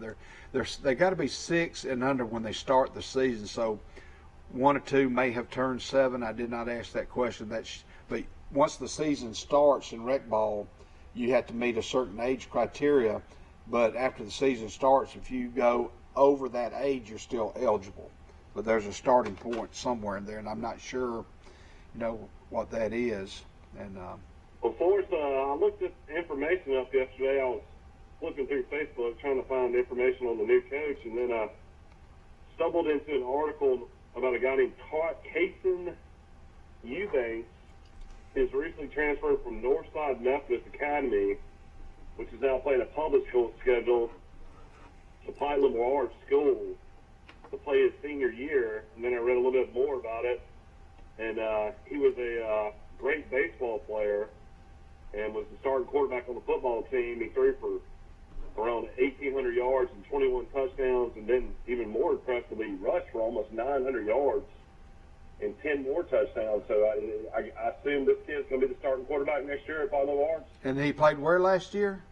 they got to be 6 and under when they start the season. So 1 or 2 may have turned 7. I did not ask that question. But once the season starts in rec ball, you have to meet a certain age criteria. But after the season starts, if you go over that age, you're still eligible. But there's a starting point somewhere in there, and I'm not sure, what that is. And well, Forrest, I looked this information up yesterday. I was looking through Facebook trying to find information on the new coach, and then I stumbled into an article about a guy named Kason Eubanks. He's recently transferred from Northside Methodist Academy, which is now playing a public school schedule, to Pike Liberal Arts School to play his senior year. And then I read a little bit more about it, and he was a great baseball player and was the starting quarterback on the football team. He threw for around 1,800 yards and 21 touchdowns, and then even more impressively, he rushed for almost 900 yards and 10 more touchdowns. So I assume this kid's going to be the starting quarterback next year at Pike Liberal Arts. And he played where last year?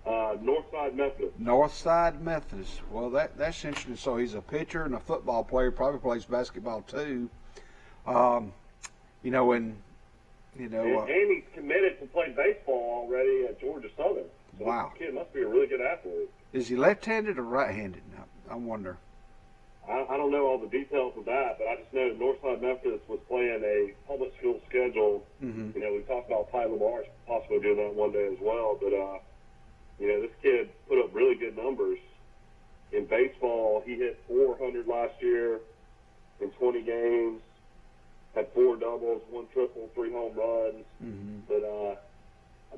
Northside Methodist. Northside Methodist. Well, that's interesting. So he's a pitcher and a football player. Probably plays basketball too. And he's committed to play baseball already at Georgia Southern. So wow. This kid must be a really good athlete. Is he left-handed or right-handed? I wonder. I don't know all the details of that, but I just know Northside Methodist was playing a public school schedule. Mm-hmm. We talked about Pike Liberal Arts possibly doing that one day as well. But, this kid put up really good numbers in baseball. He hit 400 last year in 20 games, had 4 doubles, 1 triple, 3 home runs. Mm-hmm. But,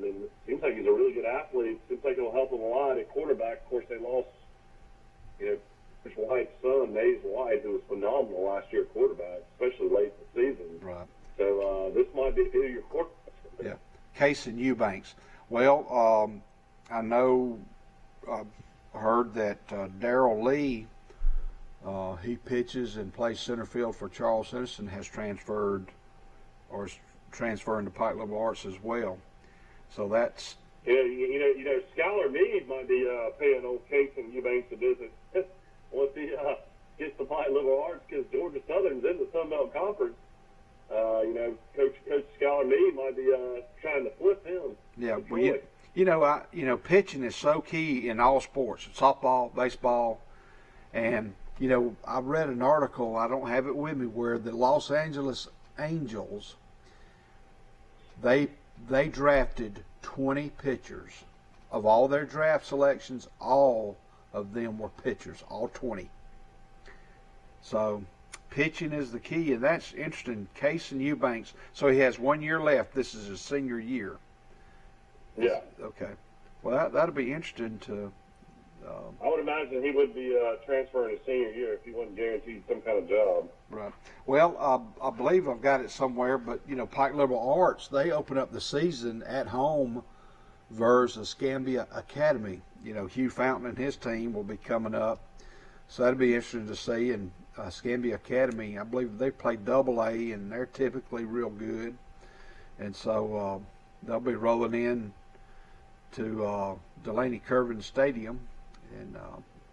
it seems like he's a really good athlete. Seems like it'll help him a lot at quarterback. Of course, they lost, Coach White's son, Mays White, who was phenomenal last year at quarterback, especially late in the season. Right. So this might be your quarterback. Yeah. Kason Eubanks. Well, I know, heard that Darrell Lee, he pitches and plays center field for Charles Henderson, has transferred or is transferring to Pike Liberal Arts as well. So that's. Yeah, Skylar Meade might be paying old Kason Eubanks a visit once he gets to Pike Liberal Arts, because Georgia Southern's in the Sun Belt Conference. Coach Skylar Meade might be trying to flip him. Yeah, pitching is so key in all sports, softball, baseball, and I read an article, I don't have it with me, where the Los Angeles Angels, they drafted 20 pitchers. Of all their draft selections, all of them were pitchers, all 20. So pitching is the key, and that's interesting. Kason Eubanks, so he has 1 year left. This is his senior year. Yeah. Okay. Well, that'll be interesting to. I would imagine he would be transferring his senior year if he wasn't guaranteed some kind of job. Right. Well, I believe I've got it somewhere, but Pike Liberal Arts, they open up the season at home versus Escambia Academy. Hugh Fountain and his team will be coming up So that'd be interesting to see. And Scambia Academy, I believe they play AA, and they're typically real good. And so they'll be rolling in to Delaney Curvin Stadium and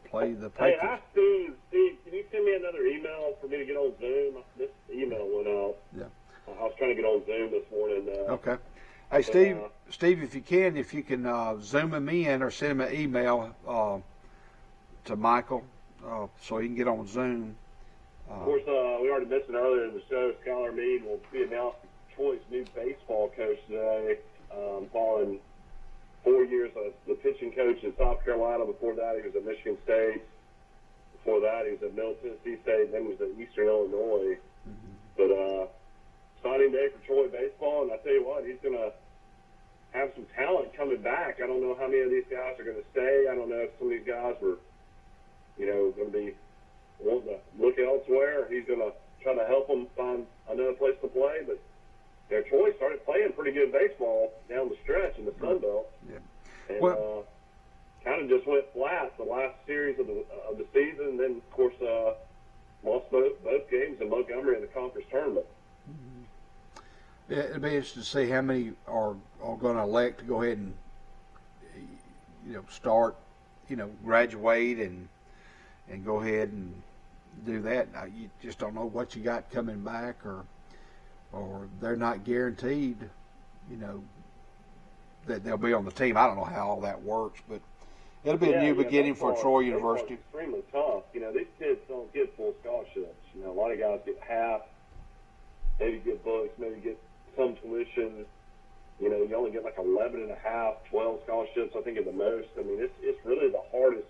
play the Patriots. Hey, ask Steve. Steve, can you send me another email for me to get on Zoom? This email went out. Yeah. I was trying to get on Zoom this morning. Okay. Hey, Steve, if you can Zoom me in or send him an email to Michael so he can get on Zoom. Of course, we already mentioned earlier in the show, Skylar Meade will be announced Troy's new baseball coach today, following 4 years as the pitching coach in South Carolina. Before that, he was at Michigan State. Before that, he was at Middle Tennessee State, and then he was at Eastern Illinois. But signing day for Troy baseball, and I tell you what, he's going to have some talent coming back. I don't know how many of these guys are going to stay. I don't know if some of these guys were, going to be wanting to look elsewhere. He's going to try to help them find another place to play. But Troy started playing pretty good baseball down the stretch in the Sun Belt. Yeah. And kind of just went flat the last series of the season. And then, of course, lost both games in Montgomery in the conference tournament. Yeah, it'd be interesting to see how many are going to elect to go ahead and start, graduate and go ahead and do that. Now, you just don't know what you got coming back, or they're not guaranteed, that they'll be on the team. I don't know how all that works, but it'll be a new beginning for Troy University. It's extremely tough. These kids don't get full scholarships. A lot of guys get half, maybe get books, maybe get some tuition. You only get like 11 and a half, 12 scholarships, I think, at the most. I mean, it's really the hardest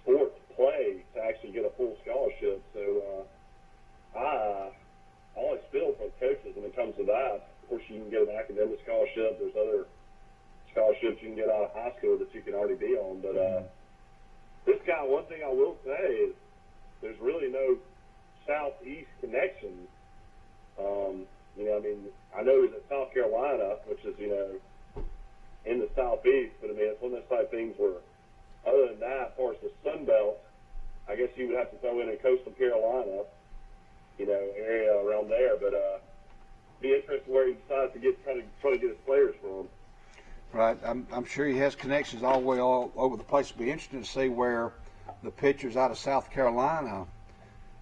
sport to play to actually get a full scholarship. So I always feel for coaches when it comes to that. Of course, you can get an academic scholarship. There's other scholarships you can get out of high school that you can already be on. But this guy, one thing I will say is there's really no southeast connection. I know he's at South Carolina, which is, in the southeast, but it's one of those type things where, other than that, as far as the Sun Belt, I guess you would have to throw in coastal Carolina, area around there. But be interested where he decides to try to get his players from. Right. I'm sure he has connections all over the place. It'll be interesting to see where the pitchers out of South Carolina,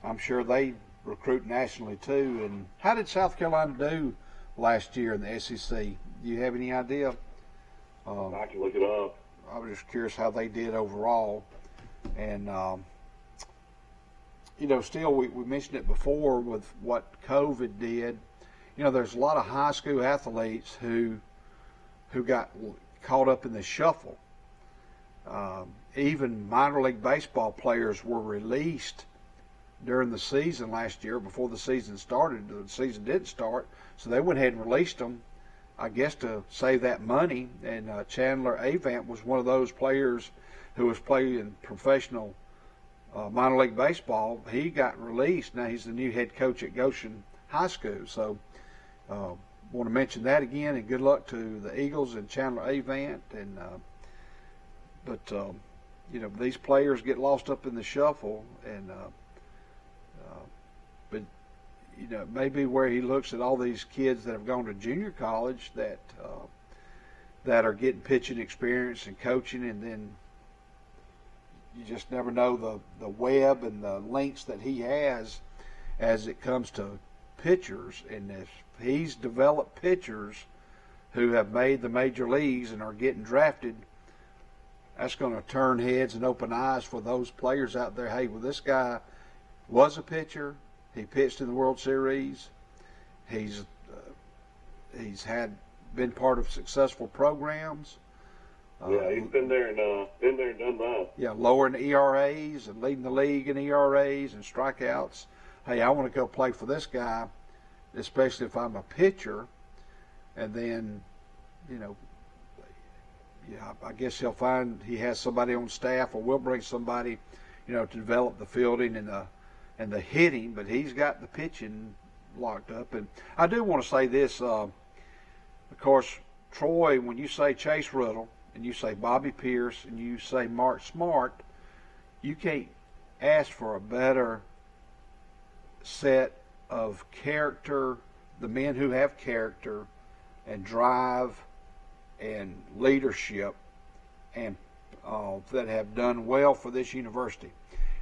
I'm sure they recruit nationally too. And how did South Carolina do last year in the SEC? Do you have any idea? I can look it up. I was just curious how they did overall. And, still we mentioned it before with what COVID did. There's a lot of high school athletes who got caught up in the shuffle. Even minor league baseball players were released during the season last year before the season started. The season didn't start, so they went ahead and released them, I guess, to save that money. And Chandler Avant was one of those players who was playing professional minor league baseball. He got released. Now he's the new head coach at Goshen High School. So want to mention that again, and good luck to the Eagles and Chandler Avant. And these players get lost up in the shuffle, and but maybe where he looks at all these kids that have gone to junior college that are getting pitching experience and coaching, and then you just never know the web and the links that he has as it comes to pitchers. And if he's developed pitchers who have made the major leagues and are getting drafted, that's going to turn heads and open eyes for those players out there. Hey, well, this guy was a pitcher. He pitched in the World Series. He's been part of successful programs. Yeah, he's been there and done that. Yeah, lowering ERAs and leading the league in ERAs and strikeouts. Hey, I want to go play for this guy, especially if I'm a pitcher. And then, I guess he'll find he has somebody on staff, or will bring somebody, to develop the fielding and the hitting. But he's got the pitching locked up. And I do want to say this. Of course, Troy, when you say Chase Riddle, and you say Bobby Pierce, and you say Mark Smart, you can't ask for a better set of character, the men who have character and drive and leadership and that have done well for this university.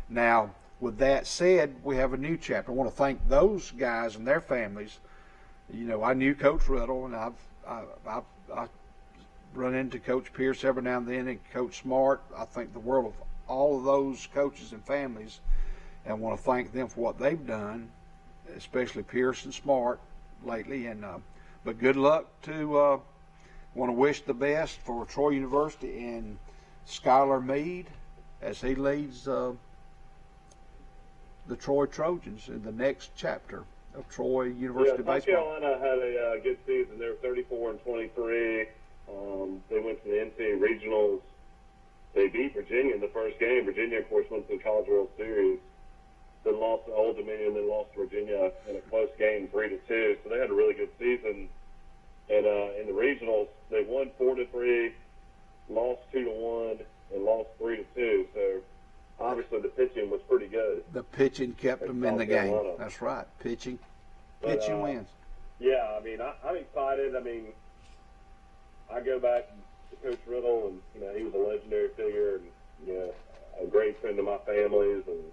Now, with that said, we have a new chapter. I want to thank those guys and their families. You know, I knew Coach Riddle, and I run into Coach Pierce every now and then, and Coach Smart. I think the world of all of those coaches and families, and I want to thank them for what they've done, especially Pierce and Smart lately. And but good luck to. Want to wish the best for Troy University and Skylar Meade as he leads the Troy Trojans in the next chapter of Troy University baseball. South Carolina had a good season. They were 34-23. They went to the NCAA regionals. They beat Virginia in the first game. Virginia, of course, went to the College World Series. Then lost to Old Dominion. Then lost to Virginia in a close game, 3-2. So they had a really good season. And in the regionals, they won 4-3, lost 2-1, and lost 3-2. So obviously the pitching was pretty good. The pitching kept them in the game. That's right. Pitching wins. Yeah, I mean, I'm excited. I mean, I go back to Coach Riddle, and you know, he was a legendary figure, and you know, a great friend of my family's, and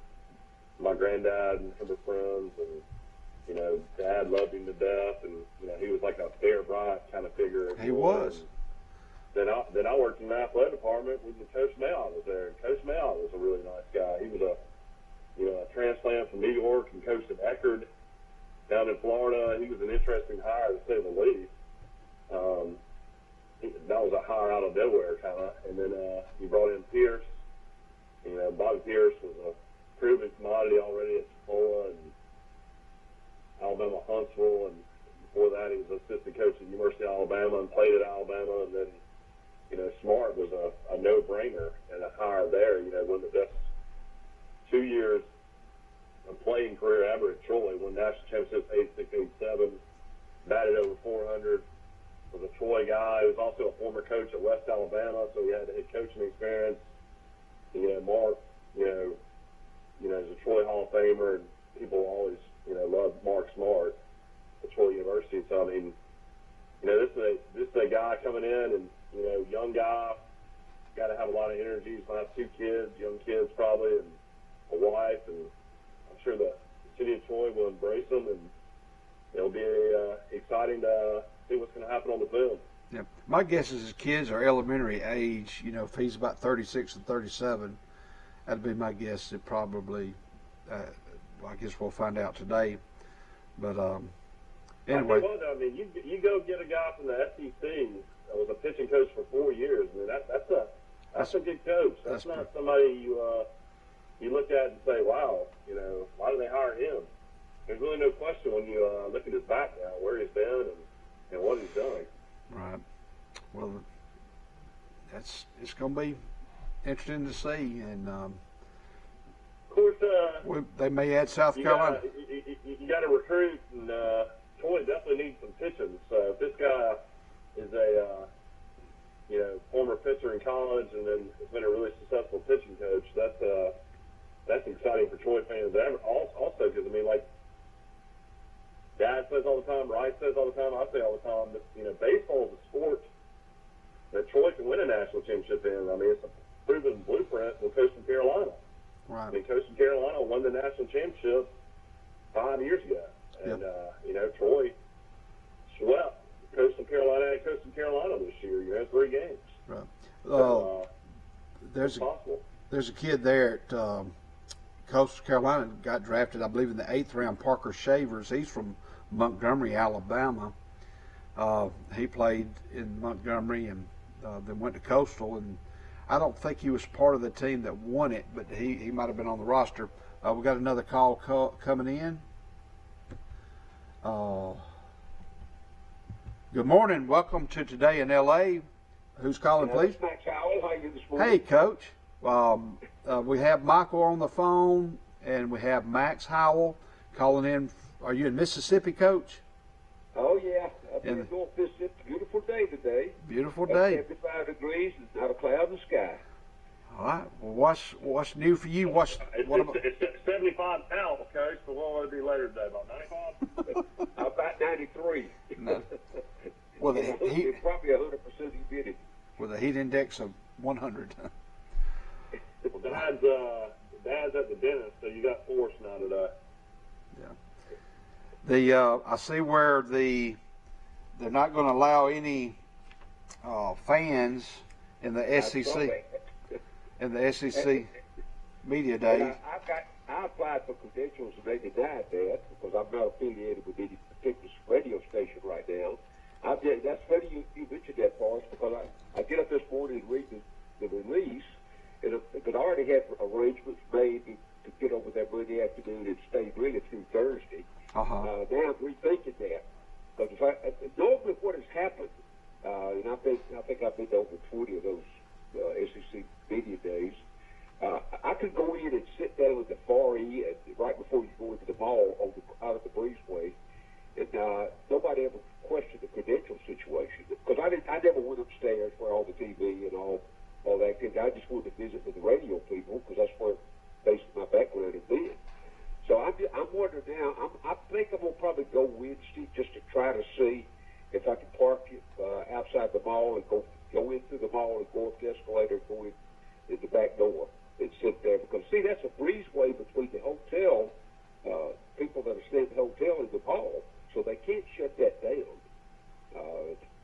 my granddad and him were friends, and you know, Dad loved him to death, and you know, he was like a Bear Bryant kind of figure. He was. Then I worked in the athletic department with Coach Mallett was there. And Coach Mallett was a really nice guy. He was a transplant from New York and coached at Eckerd down in Florida. He was an interesting hire to say the least. That was a hire out of nowhere kind of. And then he brought in Pierce. You know, Bobby Pierce was a proven commodity already at Chipola and Alabama Huntsville, and before that he was assistant coach at the University of Alabama and played at Alabama. And then, you know, Smart was a no-brainer and a hire there. You know, one of the best 2 years of playing career ever at Troy. Won national championships 86, 87, batted over 400. Was a Troy guy. He was also a former coach at West Alabama, so he had head coaching experience. You know, Mark, you know, is a Troy Hall of Famer, and people always, you know, love Mark Smart at Troy University. So I mean, you know, this is a guy coming in, and you know, young guy, got to have a lot of energy. He's gonna have 2 kids, young kids probably, and a wife, and I'm sure the city of Troy will embrace him, and it'll be exciting to see what's going to happen on the field. Yeah, my guess is his kids are elementary age. You know, if he's about 36 and 37, that'd be my guess. It probably, I guess we'll find out today. But anyway, I mean, you go get a guy from the SEC that was a pitching coach for 4 years. I mean, that's a good coach. That's not somebody you look at and say, wow, you know, why did they hire him? There's really no question when you look at his background, where he's been and what he's done. Right. Well, it's going to be interesting to see, and of course, they may add South Carolina. You got to recruit, and Troy definitely needs some pitching. So if this guy is a you know, former pitcher in college and then has been a really successful pitching coach, that's exciting for Troy fans. Also, because I mean, like Dad says all the time, Rice says all the time, I say all the time, that, you know, baseball is a sport that Troy can win a national championship in. I mean, it's a proven blueprint with Coastal Carolina. Right. I mean, Coastal Carolina won the national championship 5 years ago. And, you know, Troy swept Coastal Carolina and Coastal Carolina this year, you know, 3 games. Right. So, there's a kid there at Coastal Carolina got drafted, I believe, in the 8th round, Parker Shavers. He's from Montgomery, Alabama. He played in Montgomery and then went to Coastal, and I don't think he was part of the team that won it, but he might have been on the roster. We got another call coming in. Good morning. Welcome to Today in L.A. Who's calling, please? Max Howell. How are you this morning? Hey, Coach. We have Michael on the phone, and we have Max Howell calling in. Are you in Mississippi, Coach? Oh, yeah. Up in North Mississippi. Beautiful day today. Beautiful day. 75 degrees and not a cloud in the sky. All right. Well, what's new for you? What about? It's 75 now, Coach. So what will it be later today? About 95? About 93. No. Well, it's probably 100% humidity. With a heat index of 100. Well, Dad's at the dentist, so you got forced now today. Yeah. I see where they're not going to allow any fans in the SEC media days. I applied for credentials and they denied that because I'm not affiliated with any particular radio station right now. That's funny you mentioned that, Forrest, because I get up this morning and read the release, and I already had arrangements made to get over there Monday afternoon and stay really through Thursday. Now I'm rethinking that. Because normally what has happened, and I think I've been to over 20 of those SEC media days, I could go in and sit down at the far end right before you go into the mall out of the breezeway, and nobody ever questioned the credential situation. Because I never went upstairs where all the TV and all that thing. I just wanted to visit with the radio people because that's where basically my background had been. So I'm wondering now. I think I'm gonna probably go Wednesday just to try to see if I can park outside the mall and go into the mall and go up the escalator and go in the back door and sit there, because see, that's a breezeway between the hotel people that are staying at the hotel and the mall, so they can't shut that down.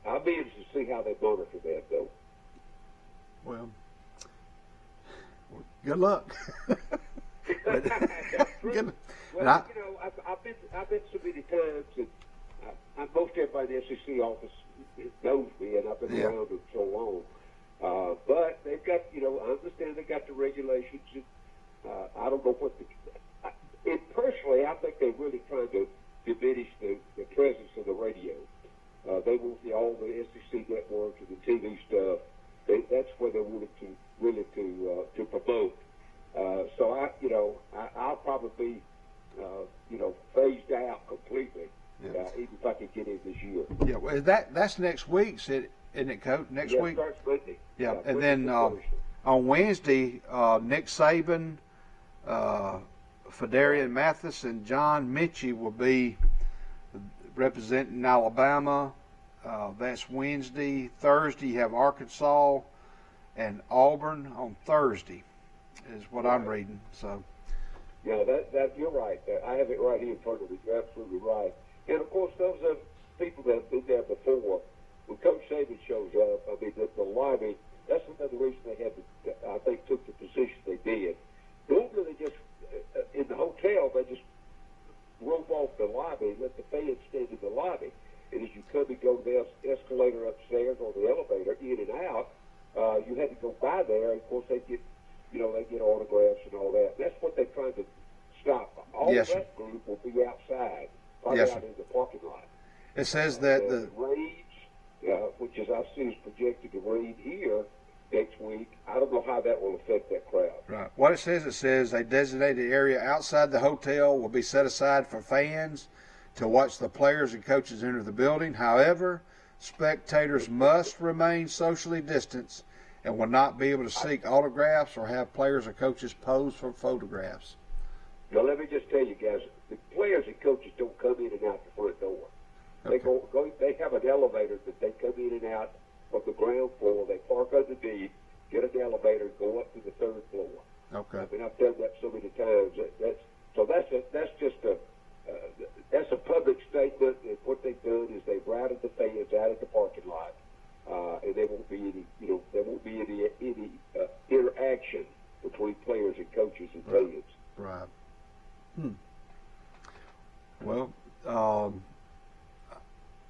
I'll be interested to see how they monitor that, though. Well, good luck. Good. Well, I've been so many times, and most everybody in the SEC office knows me, and I've been around it so long. But they've got, I understand they got the regulations. And, I don't know what and personally, I think they're really trying to diminish the presence of the radio. They want all the SEC networks and the TV stuff. That's where they wanted to really to promote. So I'll probably be, phased out completely, even if I could get in this year. Yeah, well, that's next week, isn't it, Coach? Next week. Starts Monday. Yeah, and then on Wednesday, Nick Saban, Fedarian Mathis, and John Mechie will be representing Alabama. That's Wednesday. Thursday, you have Arkansas and Auburn on Thursday, is what I'm reading. So. Yeah, that you're right. I have it right here in front of me. You're absolutely right. And of course, those are people that have been there before. When Coach Saban shows up, I mean, the lobby. That's another reason they had to, I think, took the position they did. Normally, they just in the hotel they just rope off the lobby and let the fans stand in the lobby. And as you come and go the escalator upstairs or the elevator in and out, you had to go by there. And of course, they get autographs and all that. That's what they're trying to stop. All that group will be outside, probably out in the parking lot. It says that the raids, which as I see is projected to rain here next week, I don't know how that will affect that crowd. Right. What it says a designated area outside the hotel will be set aside for fans to watch the players and coaches enter the building. However, spectators must remain socially distanced and will not be able to seek autographs or have players or coaches pose for photographs. Now, let me just tell you guys, the players and coaches don't come in and out the front door. Okay. They have an elevator that they come in and out of the ground floor. They park underneath, get an elevator, and go up to the third floor. Okay. I mean, I've done that so many times. That's a public statement, and what they've done is they've routed the fans out of the parking lot, and there won't be any interaction between players and coaches and fans. Right. Well,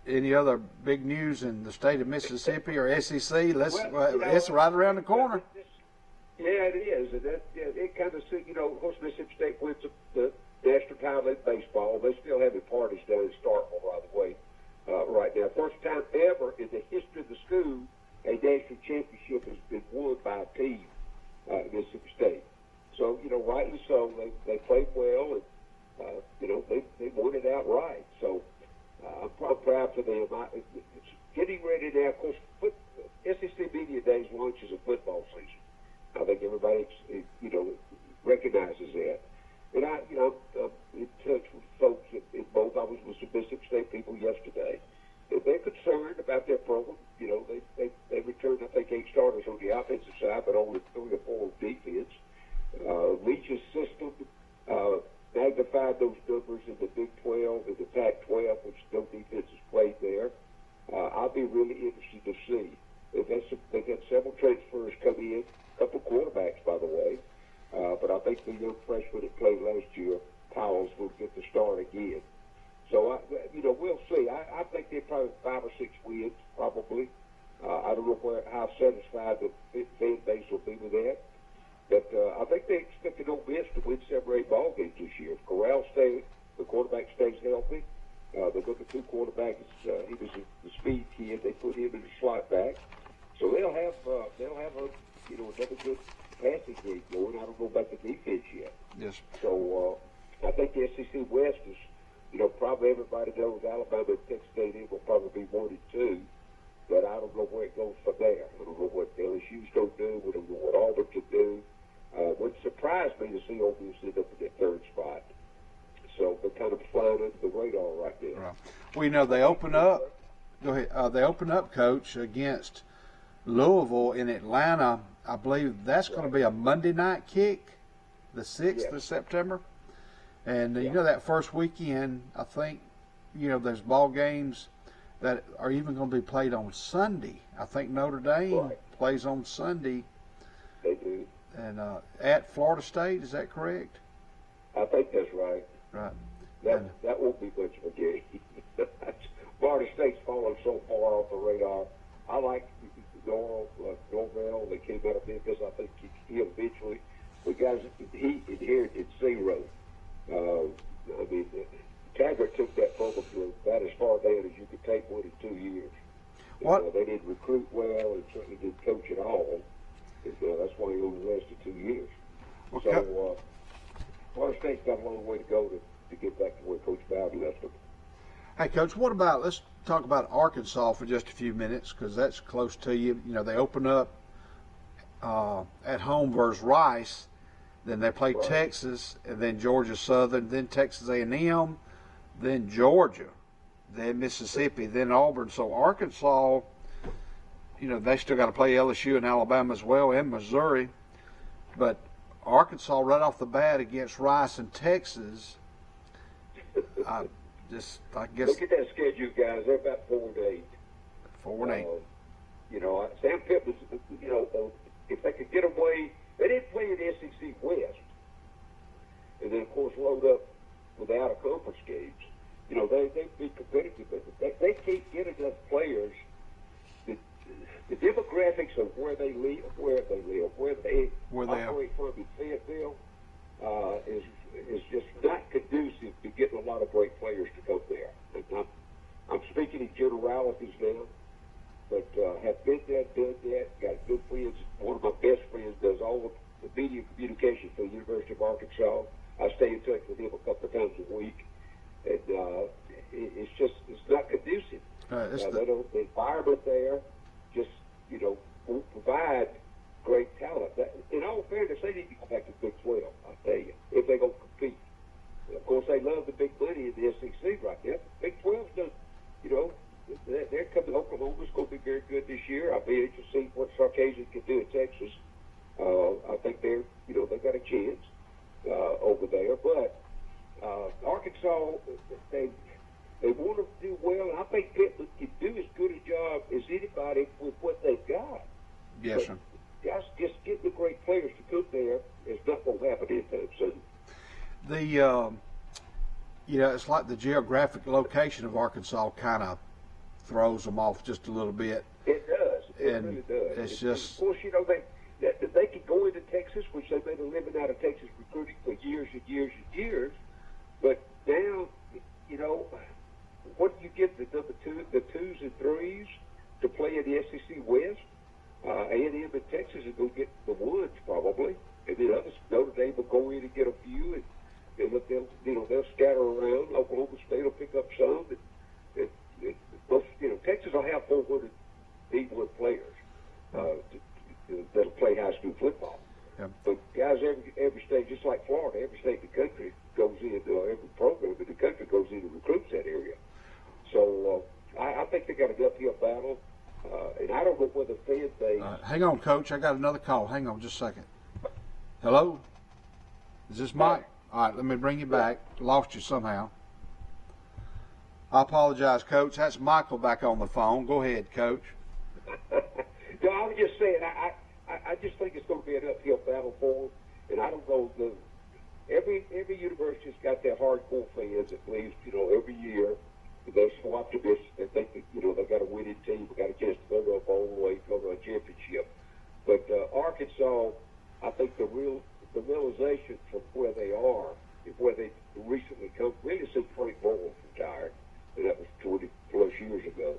any other big news in the state of Mississippi or SEC? It's right around the corner. Yeah, it is, and it kind of, of course, Mississippi State wins the national title in baseball. They still having parties down in Starkville, by the way, right now. First time ever in the history of the school a national championship has been won by a team in Mississippi State. So, rightly so. They played well, and they won it outright. So I'm proud for them. It's getting ready now. Of course, SEC Media Days launches a football season. I think everybody, recognizes that. And I'm in touch with folks at both. I was with some Mississippi State people yesterday. And they're concerned about their program. They returned, I think, 8 starters on the offensive side, but only 3 or 4 on defense. Leach's system magnified those numbers in the Big 12 and the Pac-12, which no defenses played there. I'll be really interested to see. They've had several transfers come in, a couple quarterbacks, by the way. But I think the young freshman that played last year, Powell's, will get the start again. So, we'll see. I think they're probably 5 or 6 wins, probably. I don't know how satisfied the fan base will be with that. But I think they expect Ole Miss to win 7 or 8 ball games this year. If Corral stays, the quarterback stays healthy. The number 2 quarterback he was the speed kid. They put him in the slot back, so they'll have another good passing game going. I don't know about the defense yet. Yes. So I think the SEC West is, probably everybody knows Alabama and Texas A&M will probably be 1 and 2, but I don't know where it goes from there. I don't know what LSU's going to do. We don't know what Auburn can do. Wouldn't surprise me to see Ole Miss end up in that 3rd spot. So they're kind of flying under the radar right now. Right. Well, they open up. Go ahead. They open up, Coach, against Louisville in Atlanta. I believe that's going to be a Monday night kick, the 6th of September. And that first weekend, I think, there's ball games that are even going to be played on Sunday. I think Notre Dame plays on Sunday. They do. And at Florida State, is that correct? I think that's right. Right. That won't be much of a game. Florida State's fallen so far off the radar. I like Norvell. They came out of Memphis. I think he eventually, the guys, he inherited 0. Taggart took that program to about as far down as you could take one in 2 years. What? They didn't recruit well and certainly didn't coach at all. And, that's why he only lasted 2 years. Okay. So Florida State's got a long way to go to get back to where Coach Bowden left them. Hey, Coach, let's talk about Arkansas for just a few minutes, because that's close to you. They open up at home versus Rice, then they play Texas, and then Georgia Southern, then Texas A&M, then Georgia, then Mississippi, then Auburn. So Arkansas, they still got to play LSU and Alabama as well, and Missouri. But Arkansas right off the bat against Rice and Texas, I guess. Look at that schedule, guys. They're about 4 and 8. 4 and 8. Sam Pittman's, if they could get away, they didn't play in the SEC West. And then, of course, load up with the out-of-conference games. They'd be competitive, but they can't get enough players. The demographics of where they live, where they operate from in Fayetteville, is just not conducive to getting a lot of great players to go there. And I'm speaking in generalities now, but have been there, done that, got good friends. One of my best friends does all of the media communication for the University of Arkansas. I stay in touch with him a couple of times a week, and it's not conducive. The environment there just won't provide great talent. In all fairness, they need to go back to Big 12, I'll tell you, if they're going to compete. Of course, they love the big money in the SEC right now. Big 12's done, they're coming. Oklahoma's going to be very good this year. I'll be interested to see what Sarkisian can do in Texas. I think they've got a chance over there. But Arkansas, they want to do well, and I think Pittman can do as good a job as anybody with what they've got. Yes, sir. Just getting the great players to come there is not going to happen anytime soon. It's like the geographic location of Arkansas kind of throws them off just a little bit. It does. It really does. It's just. Of course, they can go into Texas, which they've made a living out of Texas recruiting for years and years and years. But now, what do you get the number 2s and 3s to play in the SEC West? A&M and Texas are going to get the ones probably, and then others, Notre Dame will go in and get a few, and they'll scatter around. Oklahoma State will pick up some, and Texas will have 400 D1 players that'll play high school football. every state, just like Florida, every state in the country goes in, every program in the country goes in and recruits that area. So I think they got an uphill battle, and I don't know whether fan base. Hang on, Coach. I got another call. Hang on just a second. Hello? Is this Mike? All right, let me bring you back. Lost you somehow. I apologize, Coach. That's Michael back on the phone. Go ahead, Coach. No, I was just saying, I just think it's going to be an uphill battle for them, and I don't know, every university's got their hardcore fans that believes, every year they're so optimistic that they think, they got a winning team, we got a chance to go to a bowl way, go to a championship. But Arkansas, I think the realization from where they are, where they recently come, really since Frank Boyle retired, and that was 20 plus years ago.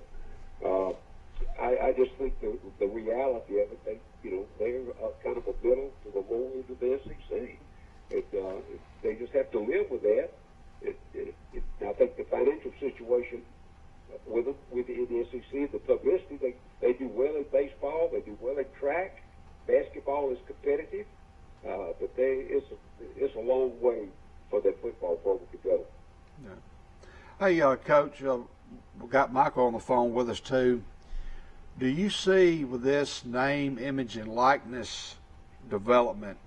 I just think the reality of it, they're kind of a middle to the lower end of the SEC. They just have to live with that. I think the financial situation with them, in the SEC, the publicity, they do well in baseball, they do well in track. Basketball is competitive, but it's a long way for that football program to go. Yeah. Hey, Coach, we got Michael on the phone with us too. Do you see with this name, image, and likeness development,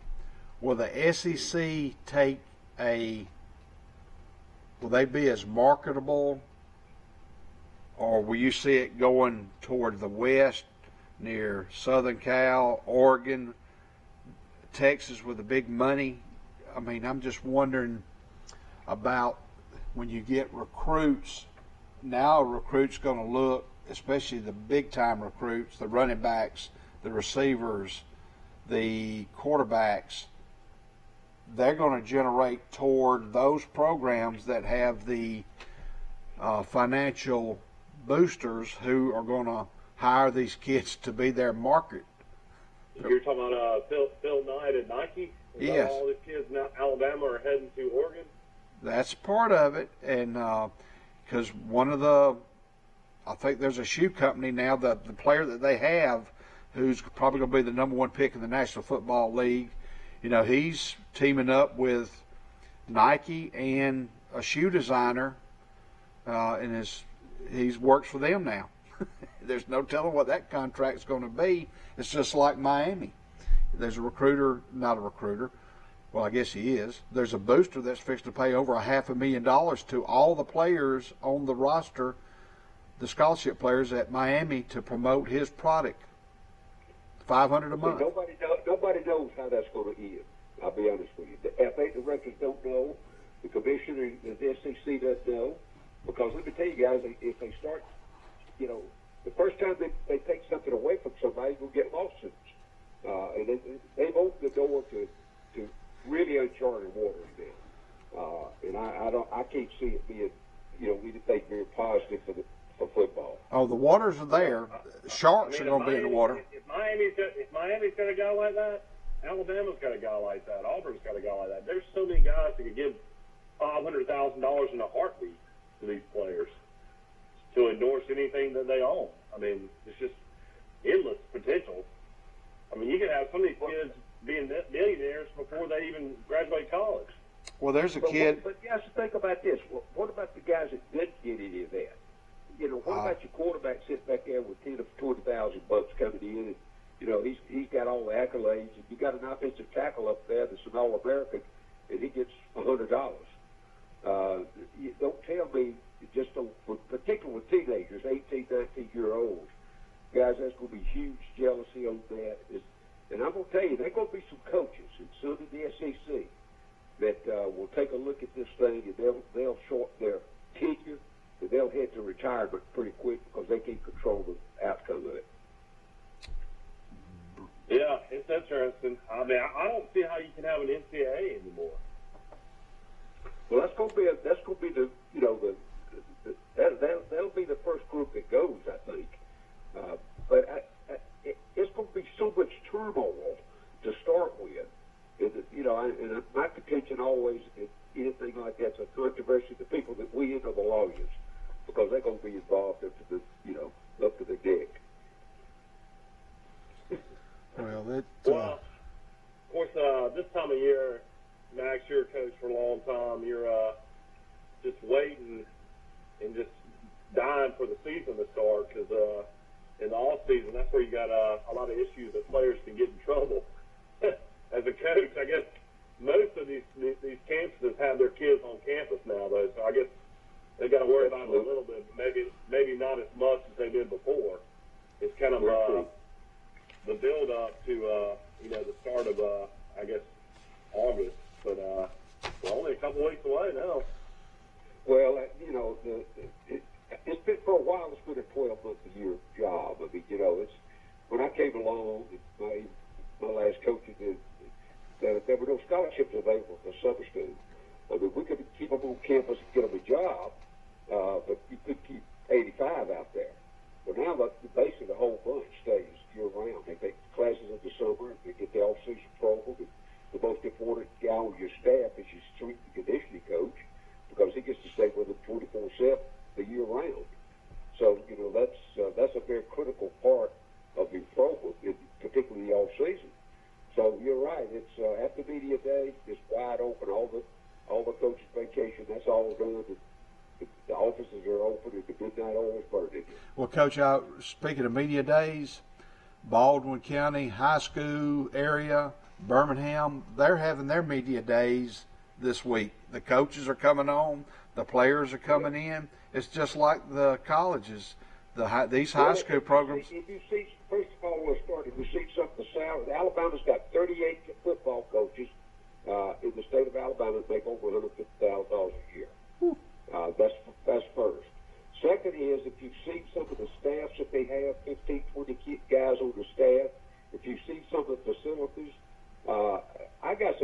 will the SEC will they be as marketable, or will you see it going toward the west near Southern Cal, Oregon, Texas with the big money? I mean, I'm just wondering about when you get recruits. Now a recruit's going to look, especially the big-time recruits, the running backs, the receivers, the quarterbacks, they're going to generate toward those programs that have the financial boosters who are going to hire these kids to be their market. You're talking about Phil Knight at Nike? Yes. All the kids in Alabama are heading to Oregon? That's part of it, and because I think there's a shoe company now that the player that they have, who's probably going to be the number one pick in the National Football League, he's teaming up with Nike and a shoe designer, and he's works for them now. There's no telling what that contract's going to be. It's just like Miami. There's not a recruiter. Well, I guess he is. There's a booster that's fixed to pay over $500,000 to all the players on the roster, the scholarship players at Miami, to promote his product. $500 a month. Nobody knows how that's going to end. I'll be honest with you. The FA directors don't know. The commissioner, the SEC doesn't know. Because let me tell you guys, if they start, the first time they take something away from somebody, we'll get lawsuits. And they've opened the door to really uncharted waters now. And I can't see it being, we think very positive for football. Oh, the waters are there. Sharks are going to be in the water. If Miami's got a guy like that, Alabama's got a guy like that, Auburn's got a guy like that. There's so many guys that could give $500,000 in a heartbeat to these players to endorse anything that they own. I mean, it's just endless potential. I mean, you could have some of these kids being millionaires before they even graduate college. Well, there's a kid. But you have to think about this. What about the guys that didn't get any of that? What about your quarterback sitting back there with $10,000 or $20,000 coming in, and he's got all the accolades, and you got an offensive tackle up there that's an All-American, and he gets $100. You don't tell me, particularly with teenagers, 18, 19-year-olds, guys, that's going to be huge jealousy on that. And I'm going to tell you, there are going to be some coaches, and some in the SEC, that will take a look at this thing, and they'll shorten their tenure, and they'll head to retirement pretty quick because they can't control the outcome of it. Yeah, it's interesting. I mean, I don't see how you can have an NCAA anymore. Well, that's going to be that'll be the first group that goes, I think. But it's going to be so much turmoil to start with. And my contention always, if anything like that's a controversy, the people that win are the lawyers, because they're going to be involved up to the deck. Well, course, this time of year, Max, you're a coach for a long time. You're just waiting and just dying for the season to start because in the off season, that's where you got a lot of issues that players can get in trouble. As a coach, I guess most of these campuses have their kids on campus now, though. So I guess they got to worry about it a little bit. Maybe not as much as they did before. It's kind of the build up to the start of I guess August, but we're only a couple weeks away now. Well, it's been for a while. It's been a 12-month-a-year job. I mean, it's when I came along, my last coaching, there were no scholarships available for summer school. I mean, we could keep them on campus and get them a job, but you could keep 85 out there. Well, now basically the whole bunch stays year-round. They take classes in the summer, and they get the off-season program. And the most important guy on your staff is your strength and conditioning coach, because he gets to stay with them 24/7 the year round. So that's a very critical part of your program, particularly the off season. So you're right. It's after media day, it's wide open. All the coaches' vacation, that's all done. The offices are open, and the midnight oil is burning. Well, Coach, speaking of media days, Baldwin County High School area, Birmingham, they're having their media days this week. The coaches are coming on, the players are coming in. It's just like the colleges, these high school programs. If you see, first of all, we'll start. If you see some of the salary, Alabama's got 38 football coaches in the state of Alabama that make over $150,000 a year. That's first. Second is, if you've seen some of the staffs that they have, 15, 20 guys on the staff, if you've seen some of the facilities, I got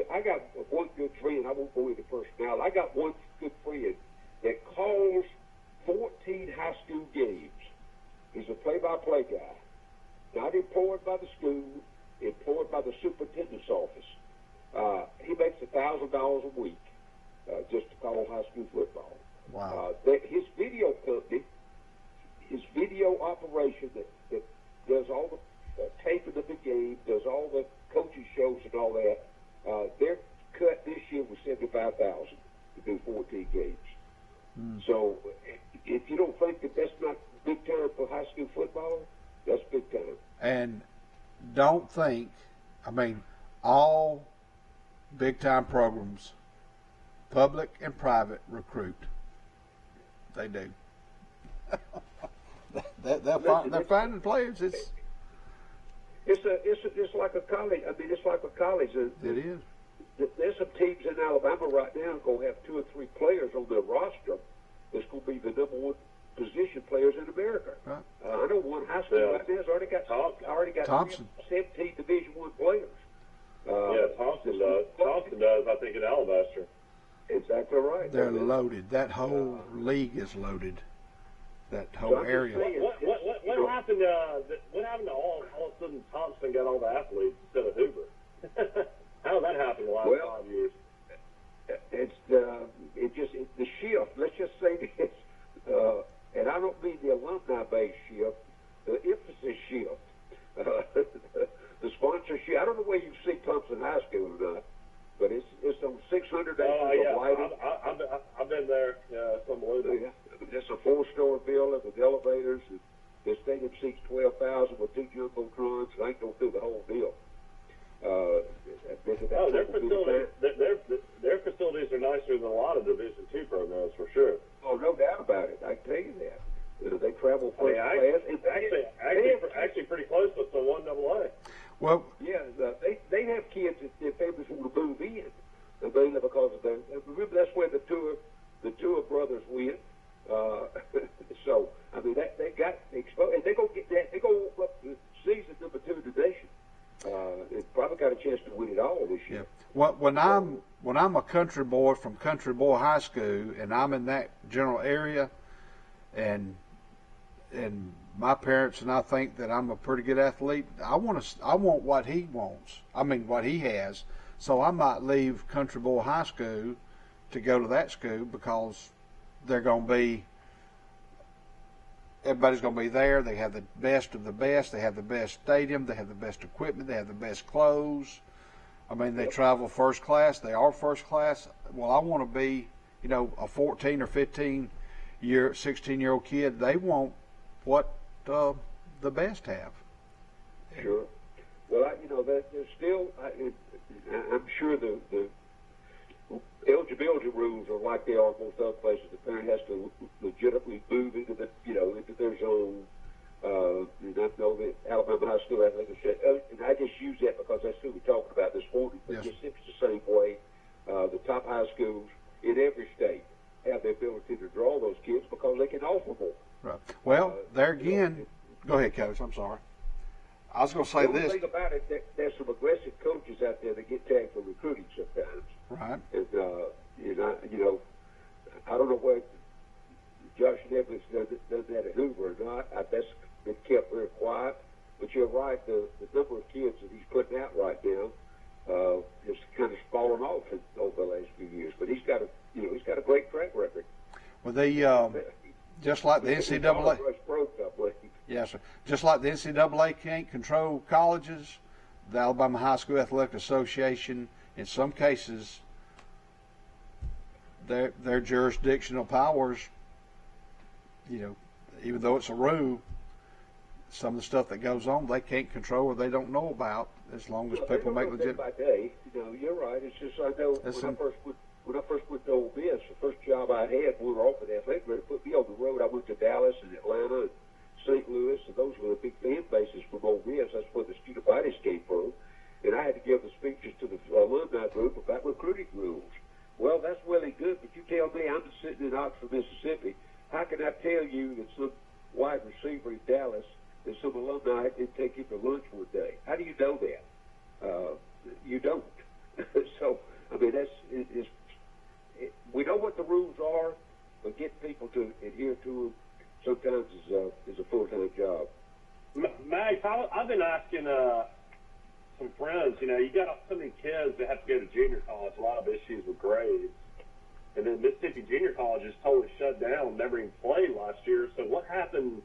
one good friend. I won't go into personnel. I got one good friend that calls 14 high school games. He's a play-by-play guy, not employed by the school, employed by the superintendent's office. He makes $1,000 a week just to call high school football. Wow. His video company, his video operation that does all the taping of the game, does all the coaching shows and all that, their cut this year was $75,000 to do 14 games. So if you don't think that that's not big time for high school football, that's big time. And don't think, all big time programs, public and private, recruit. They do. They're finding players. It's like a college. It's like a college. It is. There's some teams in Alabama right now going to have 2 or 3 players on their roster that's going to be the number 1 position players in America. Right. I know one high school right now has already got Thompson. 17 Division I players. Thompson does. Thompson does, I think, at Alabaster. Exactly right. They're loaded. That whole league is loaded. That whole area. What happened? What happened to all of a sudden Thompson got all the athletes instead of Hoover? How did that happen the last 5 years? It's the shift. Let's just say this, and I don't mean the alumni-based shift, the emphasis shift, the sponsorship. I don't know where you see Thompson High School or not, but it's on 600 acres of lighting. I've been there. Unbelievable. It's a 4-story building with elevators. And the stadium seats 12,000 with 2 jumbotrons. I ain't gonna do the whole deal. Their facilities are nicer than a lot of Division II programs for sure. Oh, no doubt about it. I can tell you that. They travel first class. Actually, pretty close to some 1AA. Well, yeah, they have kids that their families want to move in, mainly because of remember that's where the two brothers went. So they got exposed, and they go up to season number 2 of the nation. They probably got a chance to win it all this year. Yeah. When I'm a country boy from Country Boy High School, and I'm in that general area, and my parents and I think that I'm a pretty good athlete, I want what he wants. What he has. So I might leave Country Boy High School to go to that school because everybody's going to be there. They have the best of the best. They have the best stadium. They have the best equipment. They have the best clothes. I mean, they travel first class. They are first class. Well, I want to be, a 14 or 16-year-old kid. They want what the best have. Sure. Well, there's still, I'm sure the eligibility rules are like they are most other places. The parent has to legitimately move into into their zone. And I know that Alabama High School Athletic Association, and I just use that because that's who we talked about this morning. But Mississippi's the same way. The top high schools in every state have the ability to draw those kids because they can offer more. Right. Well, there again, go ahead, Coach. I'm sorry. I was going to say this. The thing about it, there's some aggressive coaches out there that get tagged for recruiting sometimes. Right. And, I don't know whether Josh Nicholas does that at Hoover or not. That's been kept very quiet. But you're right, the number of kids that he's putting out right now has kind of fallen off over the last few years. But he's got a great track record. Well, they just like the NCAA. Yes, sir. Just like the NCAA can't control colleges, the Alabama High School Athletic Association, in some cases, their jurisdictional powers, even though it's a rule, some of the stuff that goes on they can't control or they don't know about, as long as people make legit. By day, you're right. It's just I know when I first went to Ole Miss, the first job I had, we were offered athletic, they put me on the road. I went to Dallas and Atlanta and St. Louis, and those were the big fan bases from Ole Miss. That's where the student bodies came from. And I had to give the speeches to the alumni group about recruiting rules. Well, that's really good, but you tell me, I'm sitting in Oxford, Mississippi, how can I tell you that some wide receiver in Dallas, that some alumni didn't take him to lunch one day? How do you know that? You don't. So, I mean, we know what the rules are, but getting people to adhere to them sometimes is a full-time job. Max, I've been asking some friends, you got so many kids that have to go to junior college, a lot of issues with grades. And then Mississippi Junior College is totally shut down, never even played last year. So what happened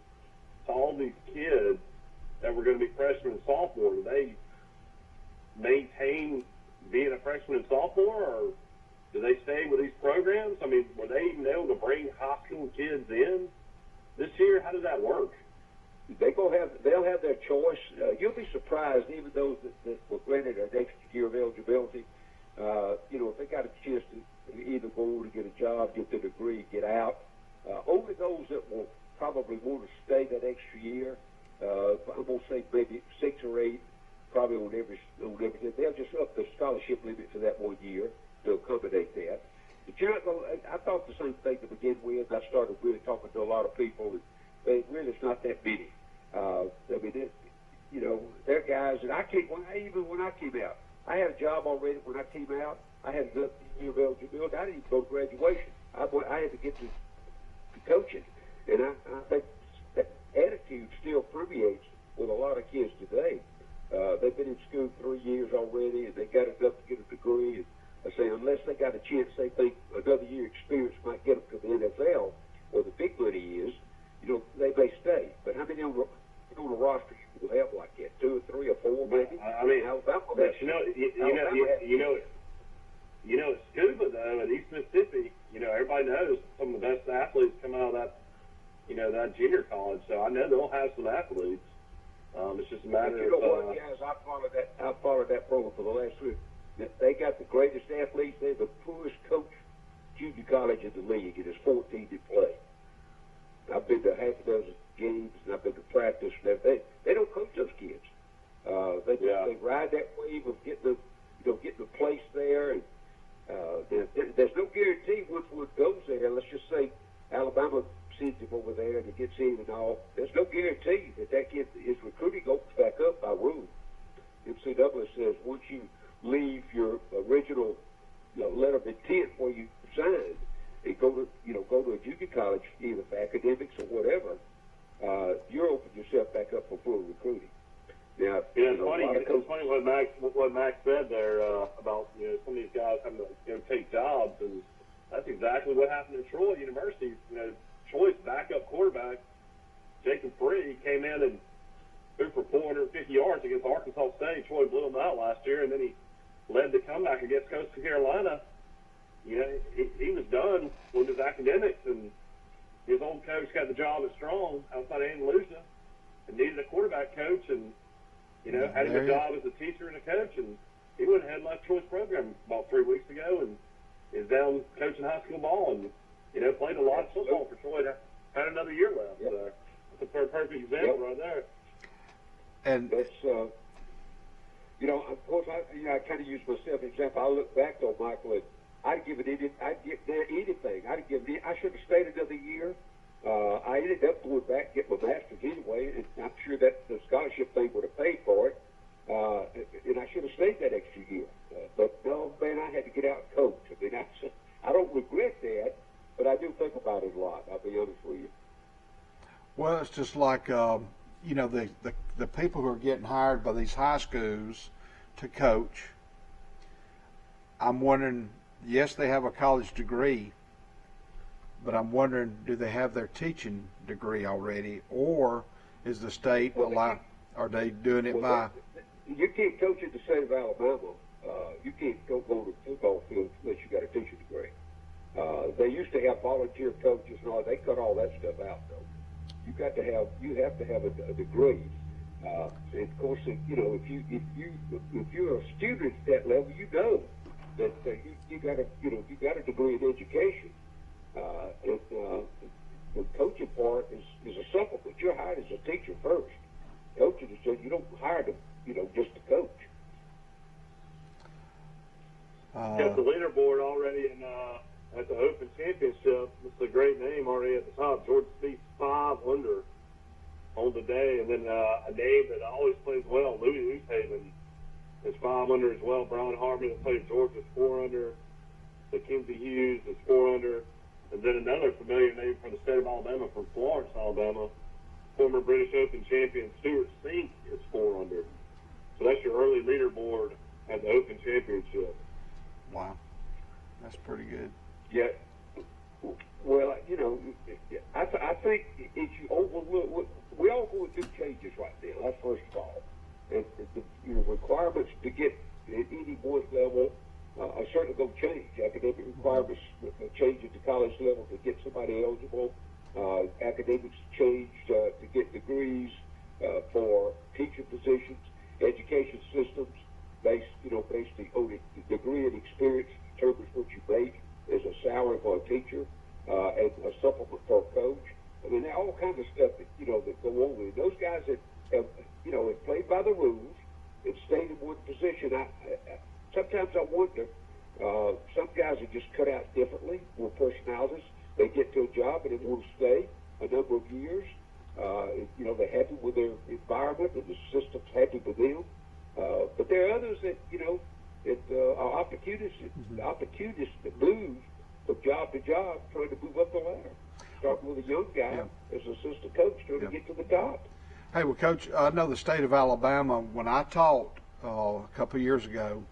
to all these kids that were going to be freshmen and sophomore? Do they maintain being a freshman and sophomore, or do they stay with these programs? I mean, were they even able to bring high school kids in this year? How does that work? They'll have their choice. You'll be surprised, even those that were granted an extra year of eligibility. If they got a chance to either go to get a job, get the degree, get out. Only those that will probably want to stay that extra year. I'm gonna say maybe 6 or 8, probably on everything. They'll just up the scholarship limit for that 1 year to accommodate that. But you're not going. I thought the same thing to begin with. I started really talking to a lot of people, and really it's not that many. I mean, they're guys that I can't. Even when I came out, I had a job already. When I came out, I had another year of eligibility. I didn't even go to graduation. I had to get to coaching, and I think that attitude still permeates with a lot of kids today. They've been in school 3 years already, and they got enough to get a degree. And I say, unless they got a chance, they think another year experience might get them to the NFL, where the big money is. They may stay. But how many on the roster you will have like that? 2 or 3 or 4, maybe. I mean, Alabama. At Scuba though, at East Mississippi, everybody knows some of the best athletes come out of that, that junior college. So I know they'll have some athletes. It's just a matter of. Guys, I followed that program for the last 3 years. They got the greatest athletes. They're the poorest coach junior college in the league. It is 14 to play. I've been to half a dozen games, and I've been to practice. They don't coach those kids. They ride that wave of getting the place there, and there's no guarantee once one goes there. Let's just say Alabama sends him over there and he gets in and all. There's no guarantee that kid, his recruiting opens back up by rule. NCAA says once you leave your original letter of intent where you signed, and go to a junior college, either for academics or whatever, you're opening yourself back up for full recruiting. Now, it's funny what Max said there about some of these guys having to take jobs, and that's exactly what happened at Troy University. Troy's backup quarterback, Jacob Free, came in and threw for 450 yards against Arkansas State. Troy blew him out last year, and then he led the comeback against Coastal Carolina. You know, he was done with his academics, and his old coach got the job at Strong outside of Andalusia and needed a quarterback coach, and, you know, had a good job as a teacher and a coach, and he went ahead and left Troy's program about 3 weeks ago and is down coaching high school ball and, you know, played a lot of football for Troy. Had another year left. Yep. So that's a perfect example right there. And that's, you know, of course, I kind of use myself as an example. I look back though, Michael, and I'd give there anything. I should have stayed another year. I ended up going back and get my master's anyway, and I'm sure that the scholarship thing would have paid for it. And I should have stayed that extra year. But no, man, I had to get out and coach. I mean, I don't regret that, but I do think about it a lot. I'll be honest with you. Well, it's just like, you know, the people who are getting hired by these high schools to coach. I'm wondering, yes, they have a college degree, but I'm wondering, do they have their teaching degree already, or is the state are they doing it by? You can't coach at the state of Alabama. You can't go to the football field unless you got a teaching degree. They used to have volunteer coaches and all. They cut all that stuff out, though. You have to have a degree. And of course, you know, if you're a student at that level, you know that you got a degree in education. The coaching part is a supplement. You're hired as a teacher first. Coaching is just, you don't hire to, you know, just to coach. Got the leaderboard already at the Open Championship. It's a great name already at the top. Georgia Speed's 5 under on the day, and then a name that always plays well, Louis Oosthaven, is 5 under as well. Brian Harmon that plays Georgia is 4 under. Mackenzie Hughes is 4 under. And then another familiar name from the state of Alabama, from Florence, Alabama, former British Open champion Stuart Sink is 4 under. So that's your early leaderboard at the Open Championship. Wow, that's pretty good. Yeah. Well, you know, I think if you overlook, we all go through changes right now. That's first of all, and the requirements to get at any one level are certainly going to change. Academic requirements change at the college level to get somebody eligible. Academics change to get degrees for teaching positions. Education systems based on the degree and experience determines what you make as a salary for a teacher and a supplement for a coach. I mean, there are all kinds of stuff that that go on with it. Those guys that have played by the rules and stayed in one position. Sometimes I wonder. Some guys are just cut out differently, more personalities. They get to a job and they want to stay a number of years. They're happy with their environment and the system's happy with them. But there are others that are opportunists that move from job to job, trying to move up the ladder. Starting with a young guy as an assistant coach, trying to get to the top. Hey, well, Coach, I know the state of Alabama. When I taught a couple of years ago,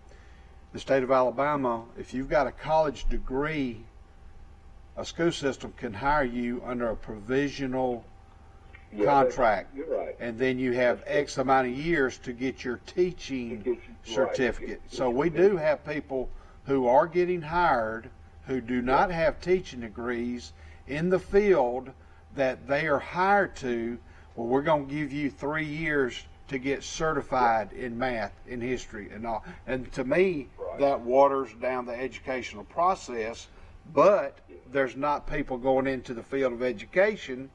the state of Alabama, if you've got a college degree, a school system can hire you under a provisional contract. You're right. And then you have X amount of years to get your teaching certificate. So we do have people who are getting hired who do not have teaching degrees in the field that they are hired to. Well, we're going to give you 3 years to get certified in math, in history, and all. And to me, that waters down the educational process, but there's not people going into the field of education,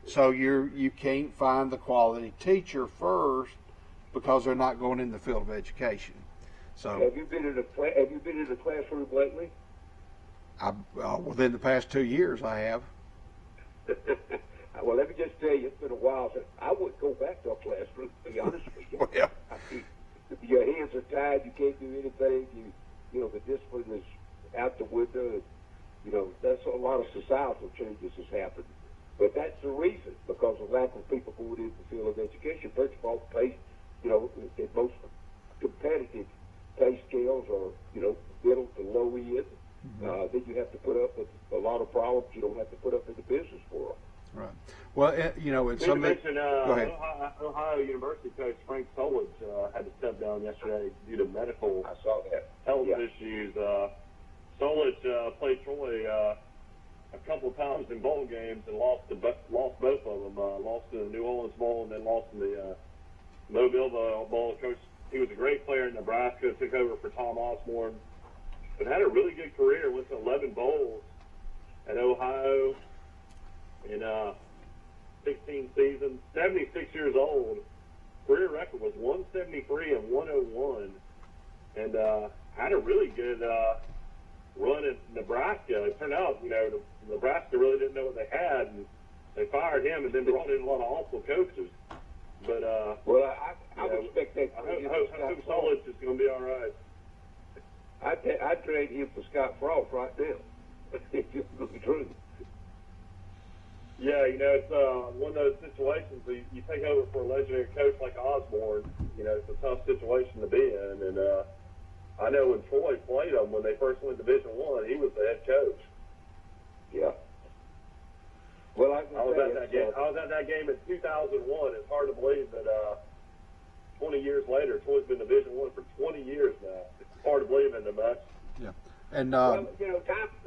so you can't find the quality teacher first because they're not going in the field of education. So have you been in a classroom lately? Within the past 2 years, I have. Well, let me just tell you, it's been a while since I wouldn't go back to a classroom, to be honest with you. Well, your hands are tied. You can't do anything. The discipline is out the window. That's a lot of societal changes has happened. But that's the reason, because of lack of people going into the field of education. First of all, pay, in most competitive pay scales are, middle to low end. Then you have to put up with a lot of problems you don't have to put up in the business world. Right. Well, in some mention, go ahead. Ohio University coach Frank Solich had to step down yesterday due to medical I saw that. health issues. Solich played Troy a couple of times in bowl games and lost both of them. Lost in the New Orleans Bowl and then lost in the Mobile Bowl. Coach, he was a great player in Nebraska. Took over for Tom Osborne, but had a really good career. Went to 11 bowls at Ohio in 16 seasons. 76 years old. Career record was 173 and 101, and had a really good run in Nebraska. It turned out, Nebraska really didn't know what they had, and they fired him and then brought in a lot of awful coaches. But well, I would expect that. I hope Solich is going to be all right. I'd trade him for Scott Frost right now. It's just the truth. Yeah, it's one of those situations where you take over for a legendary coach like Osborne. It's a tough situation to be in, and I know when Troy played them when they first went Division I, he was the head coach. Yeah. Well, I was at that game. I was at that game in 2001. It's hard to believe that 20 years later, Troy's been Division I for 20 years now. It's hard to believe in them much. Yeah, and well,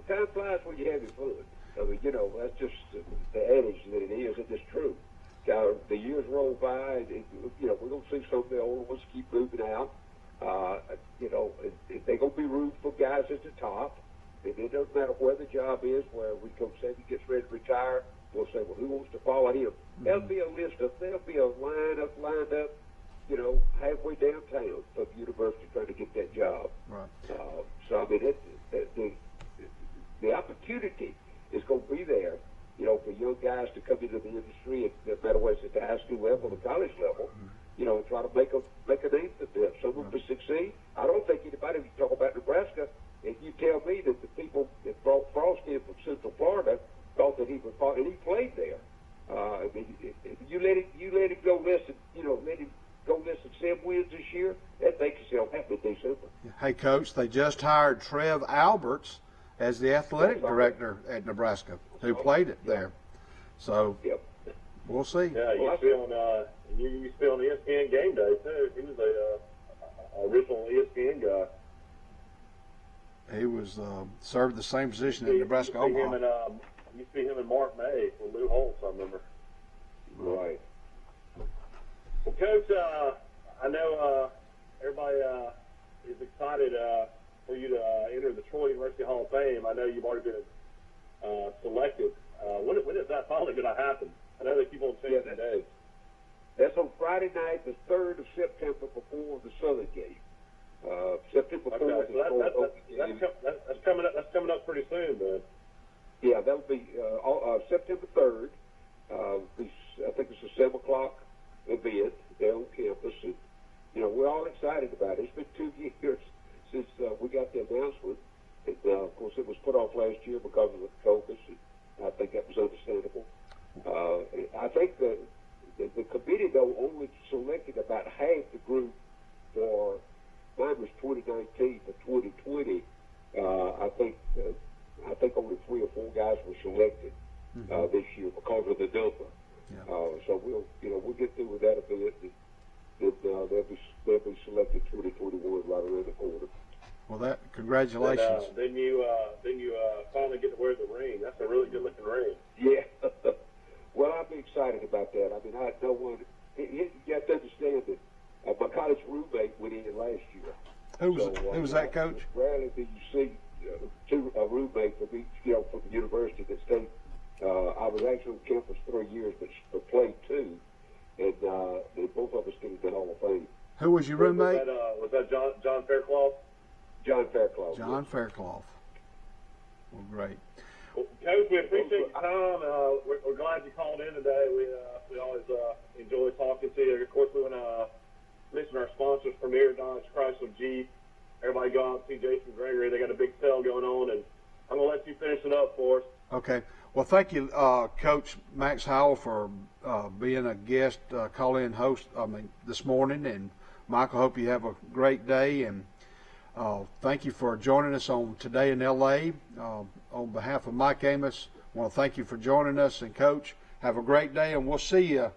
time flies when you're having fun. I mean, that's just the adage that it is, and it's true. The years roll by, and we're going to see some of the older ones keep moving out. They're going to be room for guys at the top. And it doesn't matter where the job is, where we Coach Saban gets ready to retire, we'll say, well, who wants to follow him? Mm-hmm. There'll be a lined up, halfway downtown of the university trying to get that job. Right. So, I mean, the opportunity is going to be there, for young guys to come into the industry, no matter whether it's at the high school level or the college level, and try to make a name for them. Some of them will succeed. I don't think anybody, if you talk about Nebraska, if you tell me that the people that brought Frost in from Central Florida thought that he would fall, and he played there. I mean, if you let him go less than 7 wins this year, that makes yourself happy in December. Hey, Coach, they just hired Trev Alberts as the athletic director at Nebraska, who played it there. So we'll see. Yeah, you used to be on the ESPN game day too. He was a original ESPN guy. He was served the same position at Nebraska Omaha. You see him and Mark May with Lou Holtz, I remember. Right. Well, Coach, I know everybody is excited for you to enter the Troy University Hall of Fame. I know you've already been selected. When is that finally going to happen? I know they keep on changing days. That's on Friday night, the 3rd of September, before the Southern game. September 4th. Okay, so that's coming up. That's coming up pretty soon, man. Yeah, that'll be September 3rd. I think it's a 7 o'clock event there on campus, and we're all excited about it. It's been 2 years since we got the announcement, and of course it was put off last year because of the focus, and I think that was understandable. I think the committee though only selected about half the group for. Mine was 2019 for 2020. I think only 3 or 4 guys were selected this year because of the Delta. Yeah. So we'll get through with that a bit, and they'll be selected 2021 right around the corner. Well, congratulations. Then you finally get to wear the ring. That's a really good looking ring. Yeah. Well, I'll be excited about that. I mean, I had no one. You have to understand that. My college roommate went in last year. Who was that, Coach? Rarely do you see a roommate from each, from the university that stayed. I was actually on campus 3 years, but played 2, and both of us get into the Hall of Fame. Who was your roommate? Was that John Faircloth? John Faircloth. John Faircloth. Well, great. Well, Coach, we appreciate your time. We're glad you called in today. We always enjoy talking to you. Of course, we want to mention our sponsors, Premier Dodge, Chrysler, Jeep. Everybody go out and see Jason Gregory. They got a big sale going on, and I'm going to let you finish it up for us. Okay. Well, thank you, Coach Max Howell, for being a guest call-in host this morning. And, Michael, hope you have a great day. And thank you for joining us on Today in L.A. On behalf of Mike Amos, I want to thank you for joining us. And, Coach, Have a great day, and we'll see you